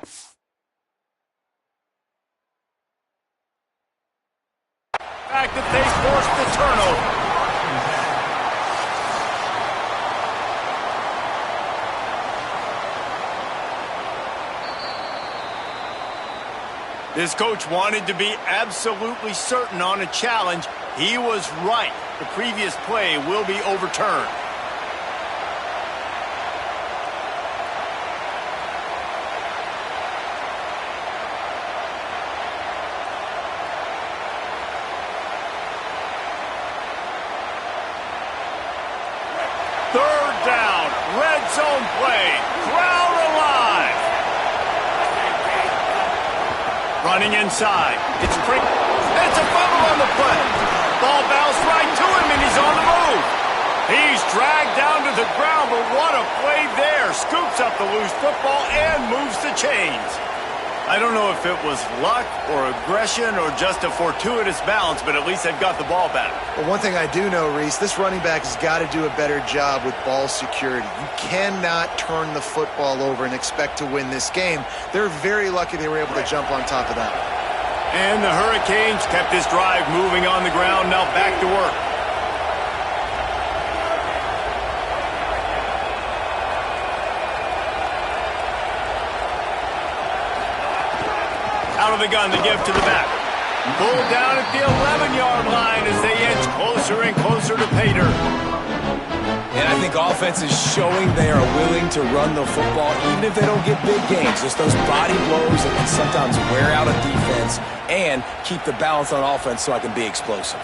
Speaker 1: The fact that they forced the turnover. This coach wanted to be absolutely certain on a challenge. He was right. The previous play will be overturned. Third down, red zone play, crowd alive. Running inside, it's a fumble on the play. Ball bounced right to him, and he's on the move. He's dragged down to the ground, but what a play there. Scoops up the loose football and moves the chains. I don't know if it was luck or aggression or just a fortuitous bounce, but at least they've got the ball back.
Speaker 3: Well, one thing I do know, Reese, this running back has got to do a better job with ball security. You cannot turn the football over and expect to win this game. They're very lucky they were able to jump on top of that.
Speaker 1: And the Hurricanes kept this drive moving on the ground, now back to work. Out of the gun to give to the back. Pulled down at the 11-yard line as they inch closer and closer to pay dirt.
Speaker 2: And I think offense is showing they are willing to run the football even if they don't get big gains. Just those body blows that can sometimes wear out a defense and keep the balance on offense so I can be explosive.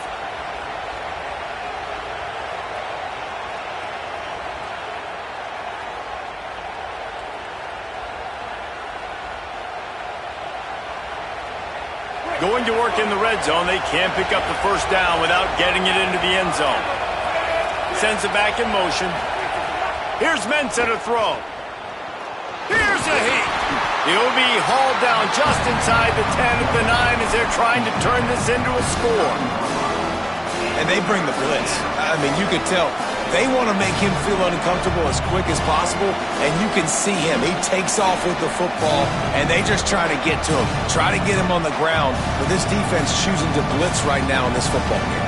Speaker 1: Going to work in the red zone, they can't pick up the first down without getting it into the end zone. Sends it back in motion. Here's Mensah to throw. Here's a heat. He'll be hauled down just inside the 10 at the 9 as they're trying to turn this into a score.
Speaker 2: And they bring the blitz. I mean, you could tell they want to make him feel uncomfortable as quick as possible, and you can see him. He takes off with the football, and they just try to get to him, try to get him on the ground. But this defense choosing to blitz right now in this football game.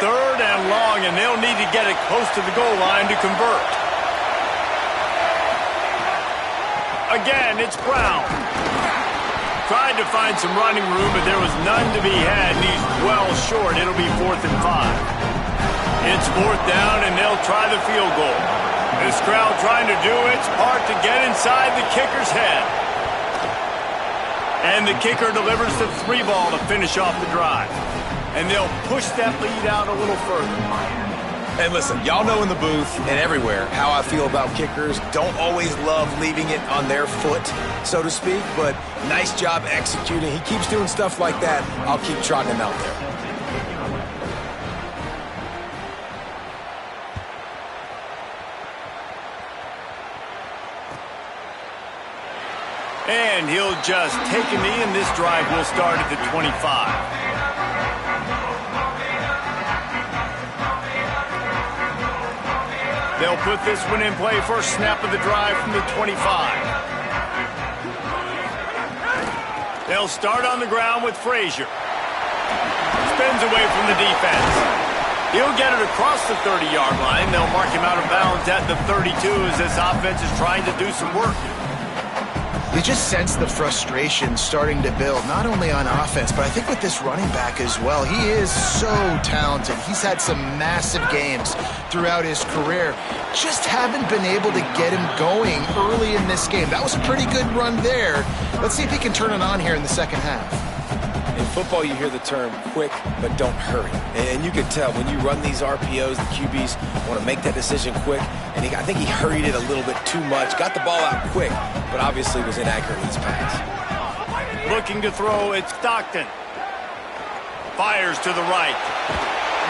Speaker 1: Third and long, and they'll need to get it close to the goal line to convert. Again, it's Brown. tried to find some running room, but there was none to be had, and he's well short. It'll be 4th and 5. It's 4th down, and they'll try the field goal. This crowd trying to do its part to get inside the kicker's head. And the kicker delivers the 3 ball to finish off the drive. And they'll push that lead out a little further.
Speaker 2: And listen, y'all know in the booth and everywhere how I feel about kickers. Don't always love leaving it on their foot, so to speak, but nice job executing. He keeps doing stuff like that. I'll keep trotting him out there.
Speaker 1: And he'll just take a knee, and this drive will start at the 25. They'll put this one in play. First snap of the drive from the 25. They'll start on the ground with Frazier. Spins away from the defense. He'll get it across the 30-yard line. They'll mark him out of bounds at the 32 as this offense is trying to do some work.
Speaker 3: You just sense the frustration starting to build, not only on offense, but I think with this running back as well. He is so talented. He's had some massive games throughout his career. Just haven't been able to get him going early in this game. That was a pretty good run there. Let's see if he can turn it on here in the second half.
Speaker 2: In football, you hear the term quick, but don't hurry. And you can tell when you run these RPOs, the QBs want to make that decision quick. And I think he hurried it a little bit too much. Got the ball out quick, but obviously was inaccurate in his pass.
Speaker 1: Looking to throw, it's Stockton. Fires to the right.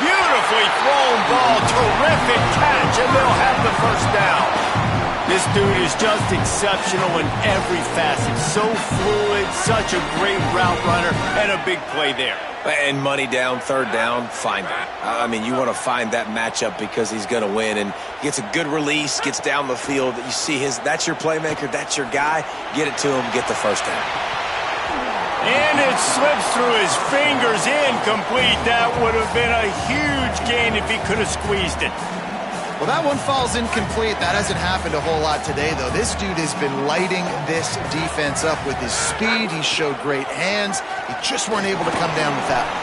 Speaker 1: Beautifully thrown ball. Terrific catch, and they'll have the first down. This dude is just exceptional in every facet. So fluid, such a great route runner, and a big play there.
Speaker 2: And money down, 3rd down, find him. I mean, you want to find that matchup because he's going to win, and gets a good release, gets down the field. You see that's your playmaker, that's your guy. Get it to him, get the first down.
Speaker 1: And it slips through his fingers, incomplete. That would have been a huge gain if he could have squeezed it.
Speaker 3: Well, that one falls incomplete. That hasn't happened a whole lot today, though. This dude has been lighting this defense up with his speed. He showed great hands. He just weren't able to come down with that one.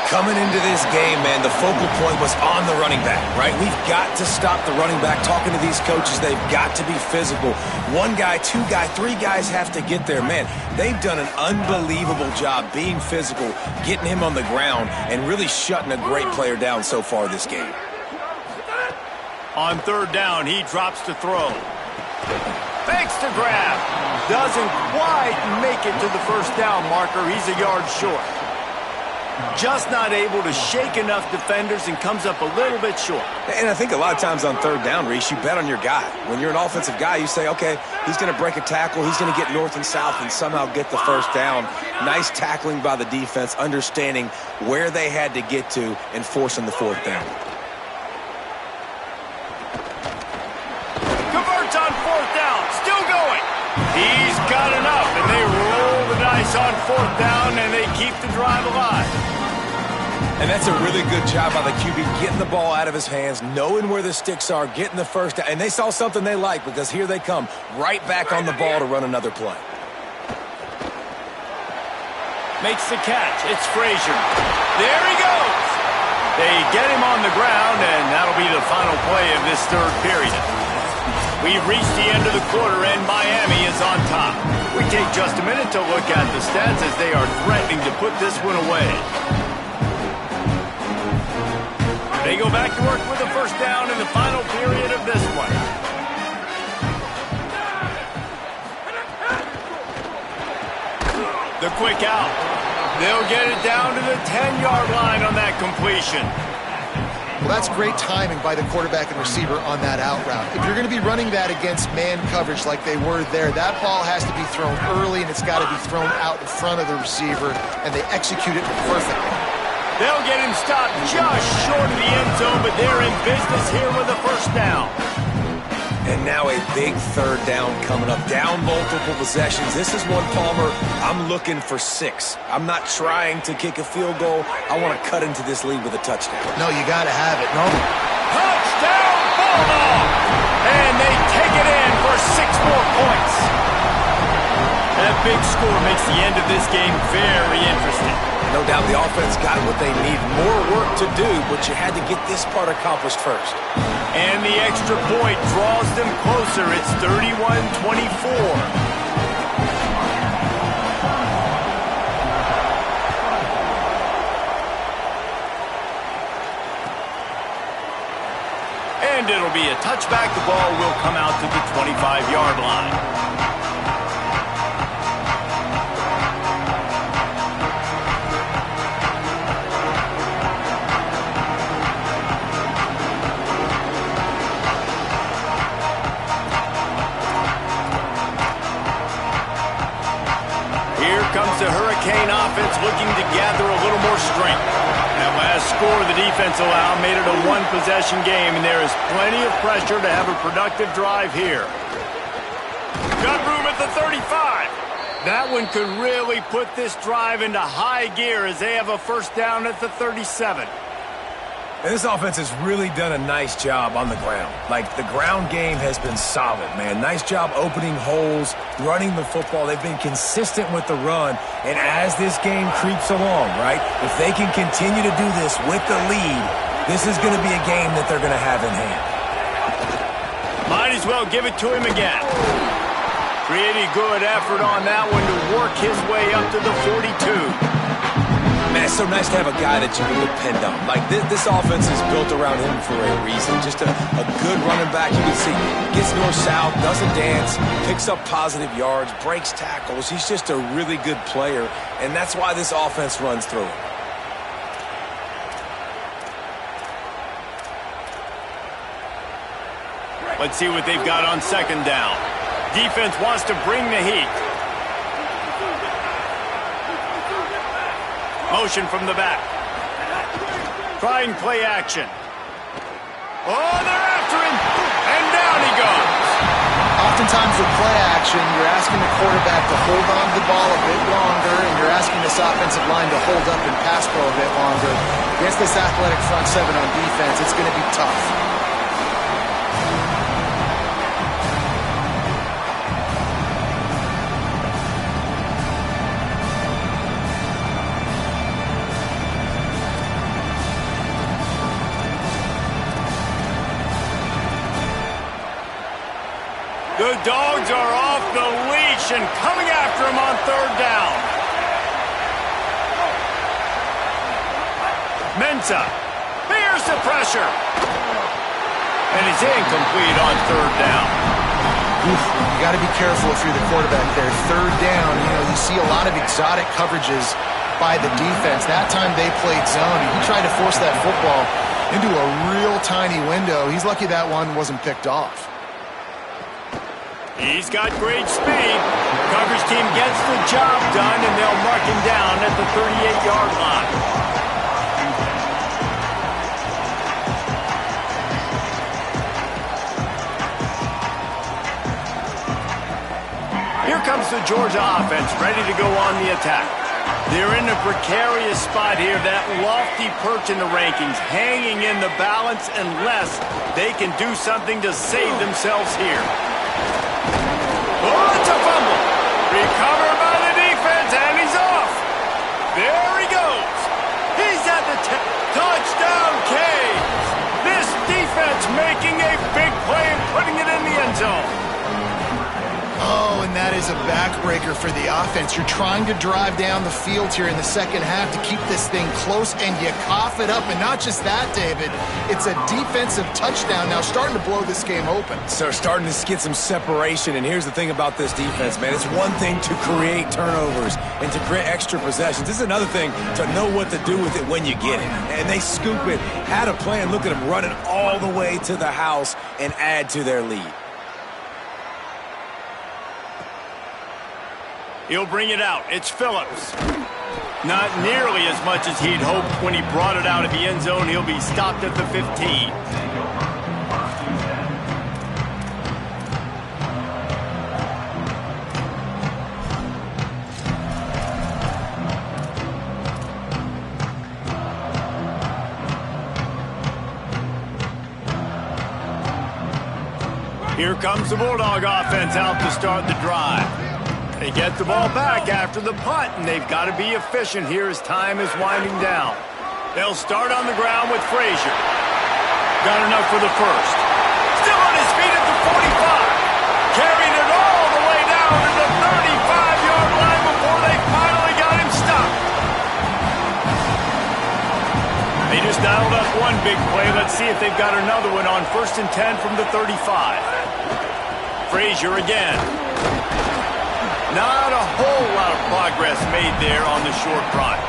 Speaker 2: Coming into this game, man, the focal point was on the running back, right? We've got to stop the running back. Talking to these coaches, they've got to be physical. 1 guy, 2 guy, 3 guys have to get there. Man, they've done an unbelievable job being physical, getting him on the ground, and really shutting a great player down so far this game.
Speaker 1: On 3rd down, he drops to throw. Fakes to grab. Doesn't quite make it to the first down marker. He's a yard short. Just not able to shake enough defenders and comes up a little bit short.
Speaker 2: And I think a lot of times on 3rd down, Reese, you bet on your guy. When you're an offensive guy, you say, okay, he's going to break a tackle, he's going to get north and south and somehow get the first down. Nice tackling by the defense, understanding where they had to get to and forcing the 4th down.
Speaker 1: Converts on 4th down, still going. He's got enough, and they roll the dice on 4th down, and they keep the drive alive.
Speaker 2: And that's a really good job by the QB, getting the ball out of his hands, knowing where the sticks are, getting the first down. And they saw something they like, because here they come, right back on the ball to run another play.
Speaker 1: Makes the catch. It's Frazier. There he goes. They get him on the ground, and that'll be the final play of this 3rd period. We've reached the end of the quarter, and Miami is on top. We take just a minute to look at the stats as they are threatening to put this one away. They go back to work with a first down in the final period of this one. The quick out. They'll get it down to the 10-yard line on that completion.
Speaker 3: Well, that's great timing by the quarterback and receiver on that out route. If you're going to be running that against man coverage like they were there, that ball has to be thrown early, and it's got to be thrown out in front of the receiver, and they execute it perfectly.
Speaker 1: They'll get him stopped just short of the end zone, but they're in business here with a first down.
Speaker 2: And now a big 3rd down coming up. Down multiple possessions. This is one, Palmer, I'm looking for 6. I'm not trying to kick a field goal. I want to cut into this lead with a touchdown.
Speaker 3: No, you got to have it. No.
Speaker 1: Touchdown, Bulldog! And they take it in for 6 more points. That big score makes the end of this game very interesting.
Speaker 2: No doubt the offense got what they need. More work to do, but you had to get this part accomplished first.
Speaker 1: And the extra point draws them closer. It's 31-24. And it'll be a touchback. The ball will come out to the 25-yard line. Here comes the Hurricane offense looking to gather a little more strength. That last score the defense allowed made it a one-possession game, and there is plenty of pressure to have a productive drive here. Got room at the 35. That one could really put this drive into high gear as they have a first down at the 37.
Speaker 2: And this offense has really done a nice job on the ground. Like, the ground game has been solid, man. Nice job opening holes, running the football. They've been consistent with the run. And as this game creeps along, right, if they can continue to do this with the lead, this is going to be a game that they're going to have in hand.
Speaker 1: Might as well give it to him again. Pretty good effort on that one to work his way up to the 42.
Speaker 2: Man, it's so nice to have a guy that you can depend on. Like, this offense is built around him for a reason. Just a good running back. You can see gets north-south, doesn't dance, picks up positive yards, breaks tackles. He's just a really good player, and that's why this offense runs through him.
Speaker 1: Let's see what they've got on second down. Defense wants to bring the heat. Motion from the back. Trying play action. Oh, they're after him. And down he goes.
Speaker 3: Oftentimes with play action, you're asking the quarterback to hold on to the ball a bit longer, and you're asking this offensive line to hold up and pass pro a bit longer. Against this athletic front seven on defense, it's going to be tough.
Speaker 1: The Dogs are off the leash and coming after him on third down. Mensah bears the pressure. And he's incomplete on third down.
Speaker 3: You got to be careful if you're the quarterback there. Third down, you see a lot of exotic coverages by the defense. That time they played zone, and he tried to force that football into a real tiny window. He's lucky that one wasn't picked off.
Speaker 1: He's got great speed. Coverage team gets the job done, and they'll mark him down at the 38-yard line. Here comes the Georgia offense, ready to go on the attack. They're in a precarious spot here, that lofty perch in the rankings, hanging in the balance unless they can do something to save themselves here. Oh, it's a fumble. Recovered by the defense, and he's off. There he goes. He's at the touchdown Canes. This defense making a big play and putting it in the end zone.
Speaker 3: Oh, and that is a backbreaker for the offense. You're trying to drive down the field here in the second half to keep this thing close, and you cough it up. And not just that, David, it's a defensive touchdown now starting to blow this game open.
Speaker 2: So starting to get some separation, and here's the thing about this defense, man. It's one thing to create turnovers and to create extra possessions. This is another thing to know what to do with it when you get it. And they scoop it, had a plan. Look at them running all the way to the house and add to their lead.
Speaker 1: He'll bring it out. It's Phillips. Not nearly as much as he'd hoped when he brought it out of the end zone. He'll be stopped at the 15. Here comes the Bulldog offense out to start the drive. They get the ball back after the punt, and they've got to be efficient here as time is winding down. They'll start on the ground with Frazier. Got enough for the first. Still on his feet at the 45. Carried it all the way down to the 35-yard line before they finally got him stopped. They just dialed up one big play. Let's see if they've got another one on 1st and 10 from the 35. Frazier again. Not a whole lot of progress made there on the short run.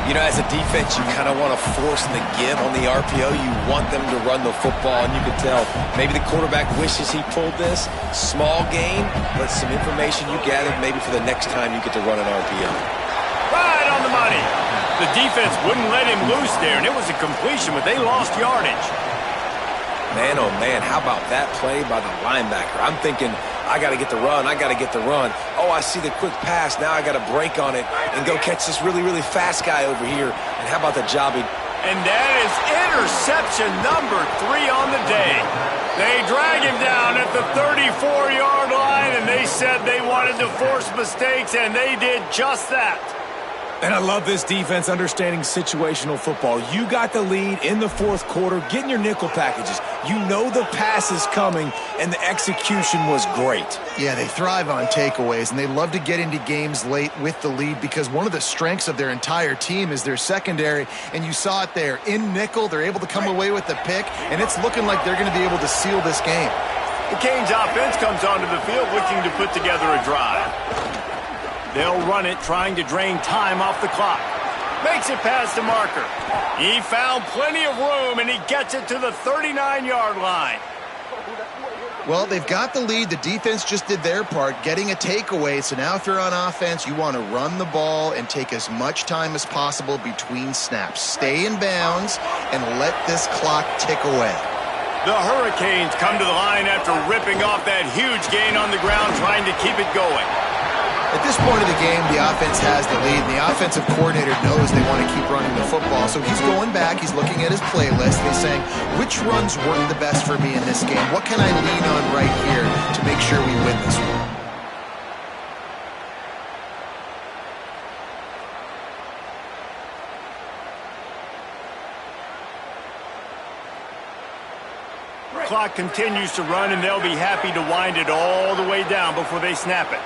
Speaker 2: You know, as a defense, you kind of want to force the give on the RPO. You want them to run the football, and you can tell maybe the quarterback wishes he pulled this. Small gain, but some information you gathered maybe for the next time you get to run an RPO.
Speaker 1: Right on the money. The defense wouldn't let him loose there, and it was a completion, but they lost yardage.
Speaker 2: Man, oh man, how about that play by the linebacker? I'm thinking, I got to get the run, I got to get the run. Oh, I see the quick pass, now I got to break on it and go catch this really, really fast guy over here. And how about the job he...
Speaker 1: And that is interception number 3 on the day. They drag him down at the 34-yard line, and they said they wanted to force mistakes, and they did just that.
Speaker 2: And I love this defense understanding situational football. You got the lead in the 4th quarter, getting your nickel packages. You know the pass is coming, and the execution was great.
Speaker 3: Yeah, they thrive on takeaways, and they love to get into games late with the lead because one of the strengths of their entire team is their secondary, and you saw it there. In nickel, they're able to come away with the pick, and it's looking like they're going to be able to seal this game.
Speaker 1: The Canes offense comes onto the field looking to put together a drive. They'll run it, trying to drain time off the clock. Makes it past the marker. He found plenty of room, and he gets it to the 39-yard line.
Speaker 3: Well, they've got the lead. The defense just did their part, getting a takeaway. So now if you're on offense, you want to run the ball and take as much time as possible between snaps. Stay in bounds and let this clock tick away.
Speaker 1: The Hurricanes come to the line after ripping off that huge gain on the ground, trying to keep it going.
Speaker 3: At this point of the game, the offense has the lead, and the offensive coordinator knows they want to keep running the football. So he's going back, he's looking at his playlist, and he's saying, which runs work the best for me in this game? What can I lean on right here to make sure we win this one?
Speaker 1: Clock continues to run, and they'll be happy to wind it all the way down before they snap it.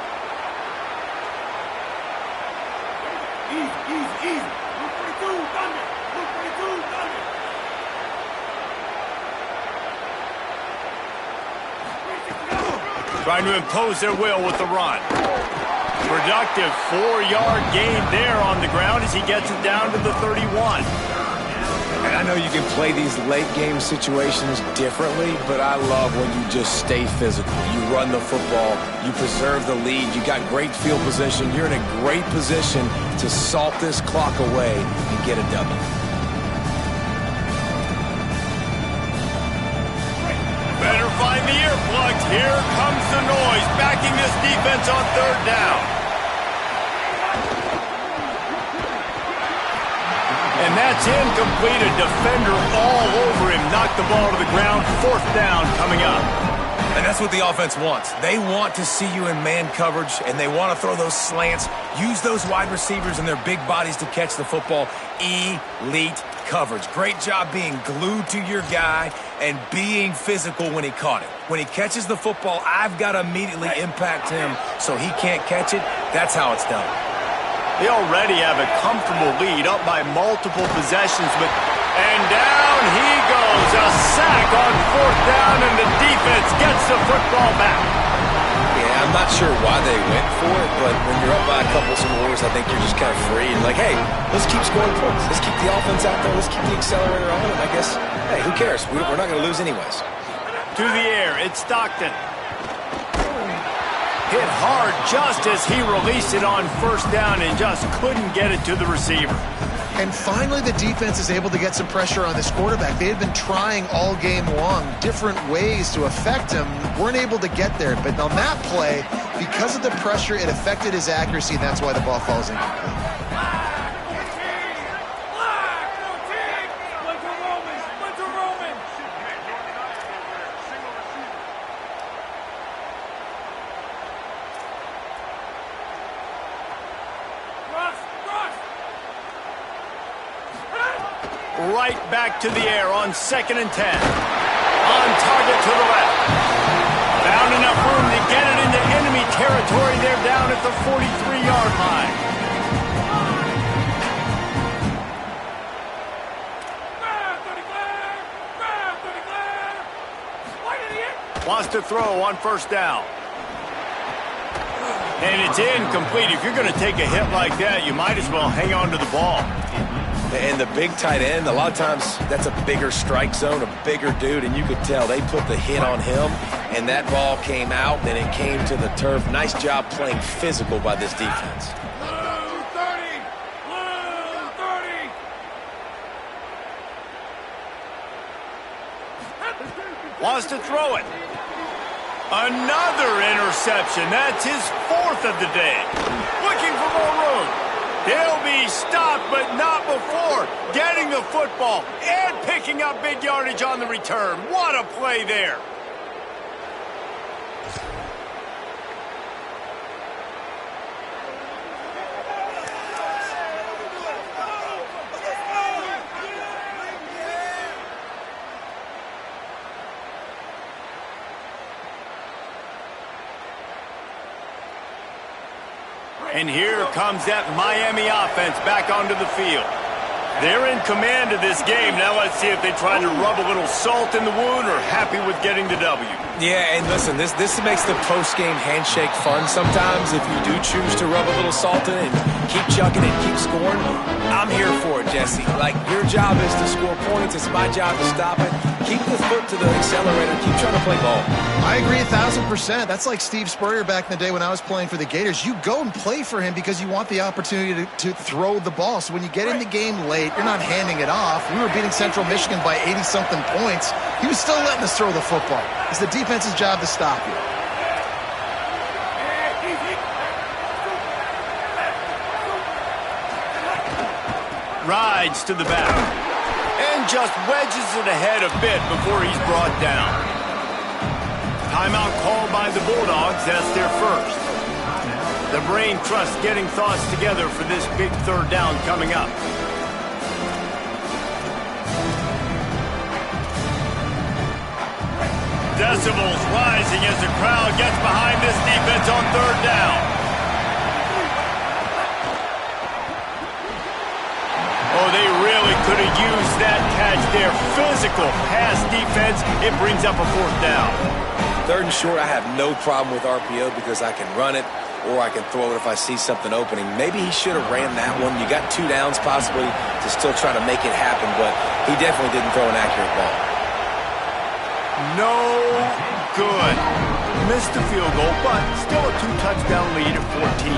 Speaker 1: Trying to impose their will with the run. Productive 4-yard gain there on the ground as he gets it down to the 31.
Speaker 2: And I know you can play these late game situations differently, but I love when you just stay physical. You run the football, you preserve the lead, you got great field position, you're in a great position to salt this clock away and get a W.
Speaker 1: Better find the earplugs. Here comes the noise, backing this defense on 3rd down. And that's incomplete. A defender all over him. Knocked the ball to the ground. 4th down coming up.
Speaker 2: And that's what the offense wants. They want to see you in man coverage, and they want to throw those slants, use those wide receivers and their big bodies to catch the football. Elite coverage. Great job being glued to your guy and being physical when he caught it. When he catches the football, I've got to immediately impact him so he can't catch it. That's how it's done.
Speaker 1: They already have a comfortable lead, up by multiple possessions, and down he goes. A sack on 4th down, and the defense gets the football back.
Speaker 2: Yeah, I'm not sure why they went for it, but when you're up by a couple scores, I think you're just kind of free and like, hey, let's keep scoring points. Let's keep the offense out there. Let's keep the accelerator on, and I guess, hey, who cares? We're not going to lose anyways.
Speaker 1: To the air, it's Stockton. Hit hard just as he released it on 1st down and just couldn't get it to the receiver.
Speaker 3: And finally, the defense is able to get some pressure on this quarterback. They had been trying all game long different ways to affect him, weren't able to get there. But on that play, because of the pressure, it affected his accuracy, and that's why the ball falls incomplete.
Speaker 1: right back to the air on 2nd and 10. On target to the left. Found enough room to get it into enemy territory. They're down at the 43-yard line. Wants to throw on 1st down. And it's incomplete. If you're going to take a hit like that, you might as well hang on to the ball.
Speaker 2: And the big tight end, a lot of times that's a bigger strike zone, a bigger dude, and you could tell they put the hit on him, and that ball came out, and it came to the turf. Nice job playing physical by this defense.
Speaker 1: Wants to throw it. Another interception. That's his 4th of the day. Looking for more room. He'll be stopped, but not before getting the football and picking up big yardage on the return. What a play there. And here comes that Miami offense back onto the field. They're in command of this game. Now let's see if they try to rub a little salt in the wound or happy with getting the W.
Speaker 2: Yeah, and listen, this makes the post-game handshake fun sometimes. If you do choose to rub a little salt in and keep chucking and keep scoring, I'm here for it, Jesse. Like, your job is to score points. It's my job to stop it. Keep the foot to the accelerator. Keep trying to play ball.
Speaker 3: I agree 1,000%. That's like Steve Spurrier back in the day when I was playing for the Gators. You go and play for him because you want the opportunity to throw the ball. So when you get in the game late, you're not handing it off. We were beating Central Michigan by 80-something points. He was still letting us throw the football. It's the defense's job to stop you.
Speaker 1: Rides to the back. And just wedges it ahead a bit before he's brought down. Timeout called by the Bulldogs. That's their first. The brain trust getting thoughts together for this big 3rd down coming up. Decibels rising as the crowd gets behind this defense on 3rd down. Oh, they really could have used that catch there. Physical pass defense. It brings up a 4th down.
Speaker 2: 3rd and short, I have no problem with RPO because I can run it or I can throw it if I see something opening. Maybe he should have ran that one. You got 2 downs possibly to still try to make it happen, but he definitely didn't throw an accurate ball.
Speaker 1: No good. Missed the field goal, but still a 2-touchdown lead at 14.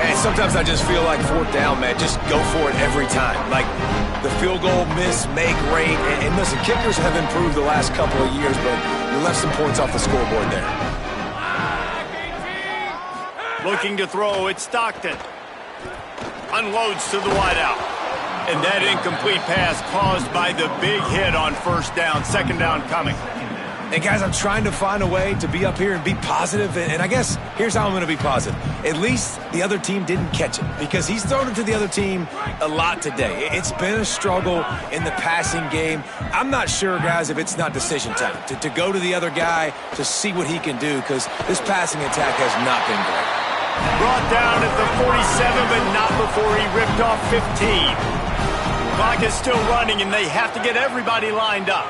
Speaker 2: And sometimes I just feel like 4th down, man. Just go for it every time. Like the field goal miss, make, rate. And listen, kickers have improved the last couple of years, but you left some points off the scoreboard there.
Speaker 1: Looking to throw, it's Stockton. Unloads to the wideout. And that incomplete pass caused by the big hit on 1st down. 2nd down coming.
Speaker 2: And guys, I'm trying to find a way to be up here and be positive. And I guess here's how I'm going to be positive. At least the other team didn't catch it because he's thrown it to the other team a lot today. It's been a struggle in the passing game. I'm not sure, guys, if it's not decision time to go to the other guy to see what he can do because this passing attack has not been great.
Speaker 1: Brought down at the 47, but not before he ripped off 15. Clock is still running, and they have to get everybody lined up.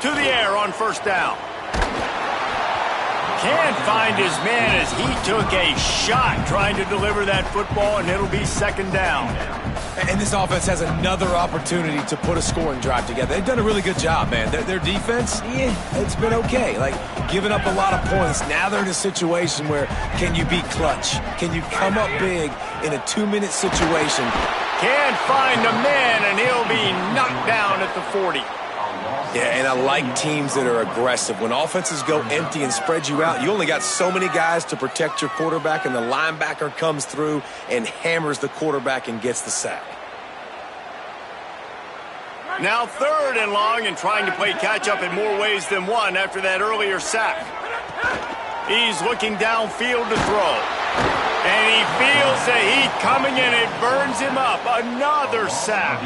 Speaker 1: To the air on 1st down. Can't find his man as he took a shot trying to deliver that football, and it'll be 2nd down.
Speaker 2: And this offense has another opportunity to put a scoring drive together. They've done a really good job, man. Their defense, it's been okay. Like, giving up a lot of points. Now they're in a situation where can you be clutch? Can you come up big in a 2-minute situation?
Speaker 1: Can't find a man, and he'll be knocked down at the 40.
Speaker 2: Yeah, and I like teams that are aggressive. When offenses go empty and spread you out, you only got so many guys to protect your quarterback, and the linebacker comes through and hammers the quarterback and gets the sack.
Speaker 1: Now 3rd and long and trying to play catch-up in more ways than one after that earlier sack. He's looking downfield to throw. And he feels the heat coming and it burns him up. Another sack.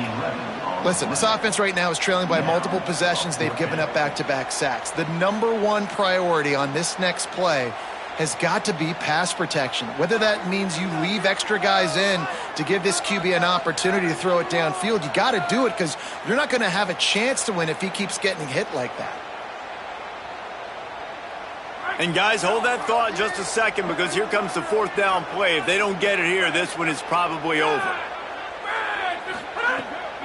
Speaker 3: Listen, this offense right now is trailing by multiple possessions. They've given up back-to-back sacks. The #1 priority on this next play has got to be pass protection. Whether that means you leave extra guys in to give this QB an opportunity to throw it downfield, you got to do it because you're not going to have a chance to win if he keeps getting hit like that.
Speaker 1: And guys, hold that thought just a second because here comes the 4th down play. If they don't get it here, this one is probably over.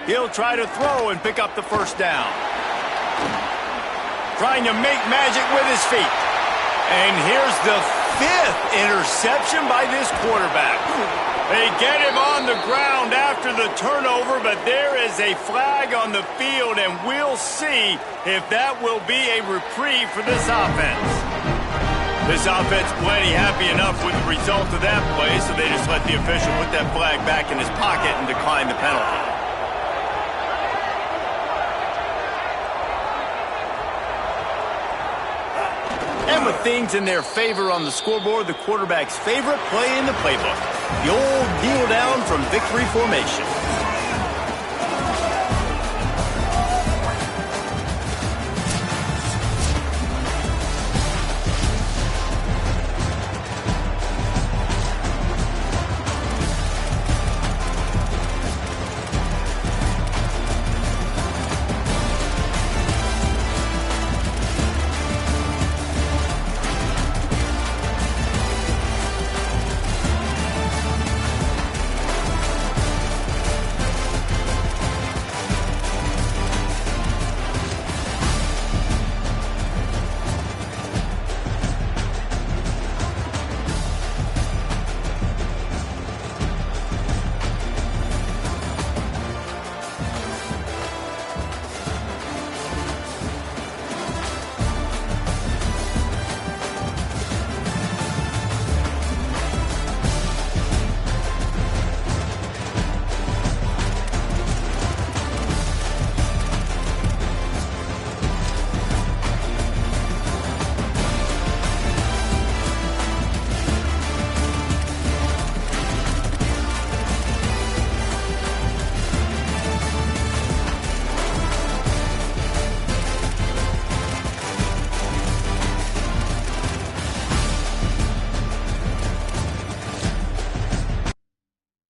Speaker 1: He'll try to throw and pick up the 1st down. Trying to make magic with his feet. And here's the 5th interception by this quarterback. They get him on the ground after the turnover, but there is a flag on the field, and we'll see if that will be a reprieve for this offense. This offense plenty happy enough with the result of that play, so they just let the official put that flag back in his pocket and decline the penalty. And with things in their favor on the scoreboard, the quarterback's favorite play in the playbook, the old kneel down from victory formation.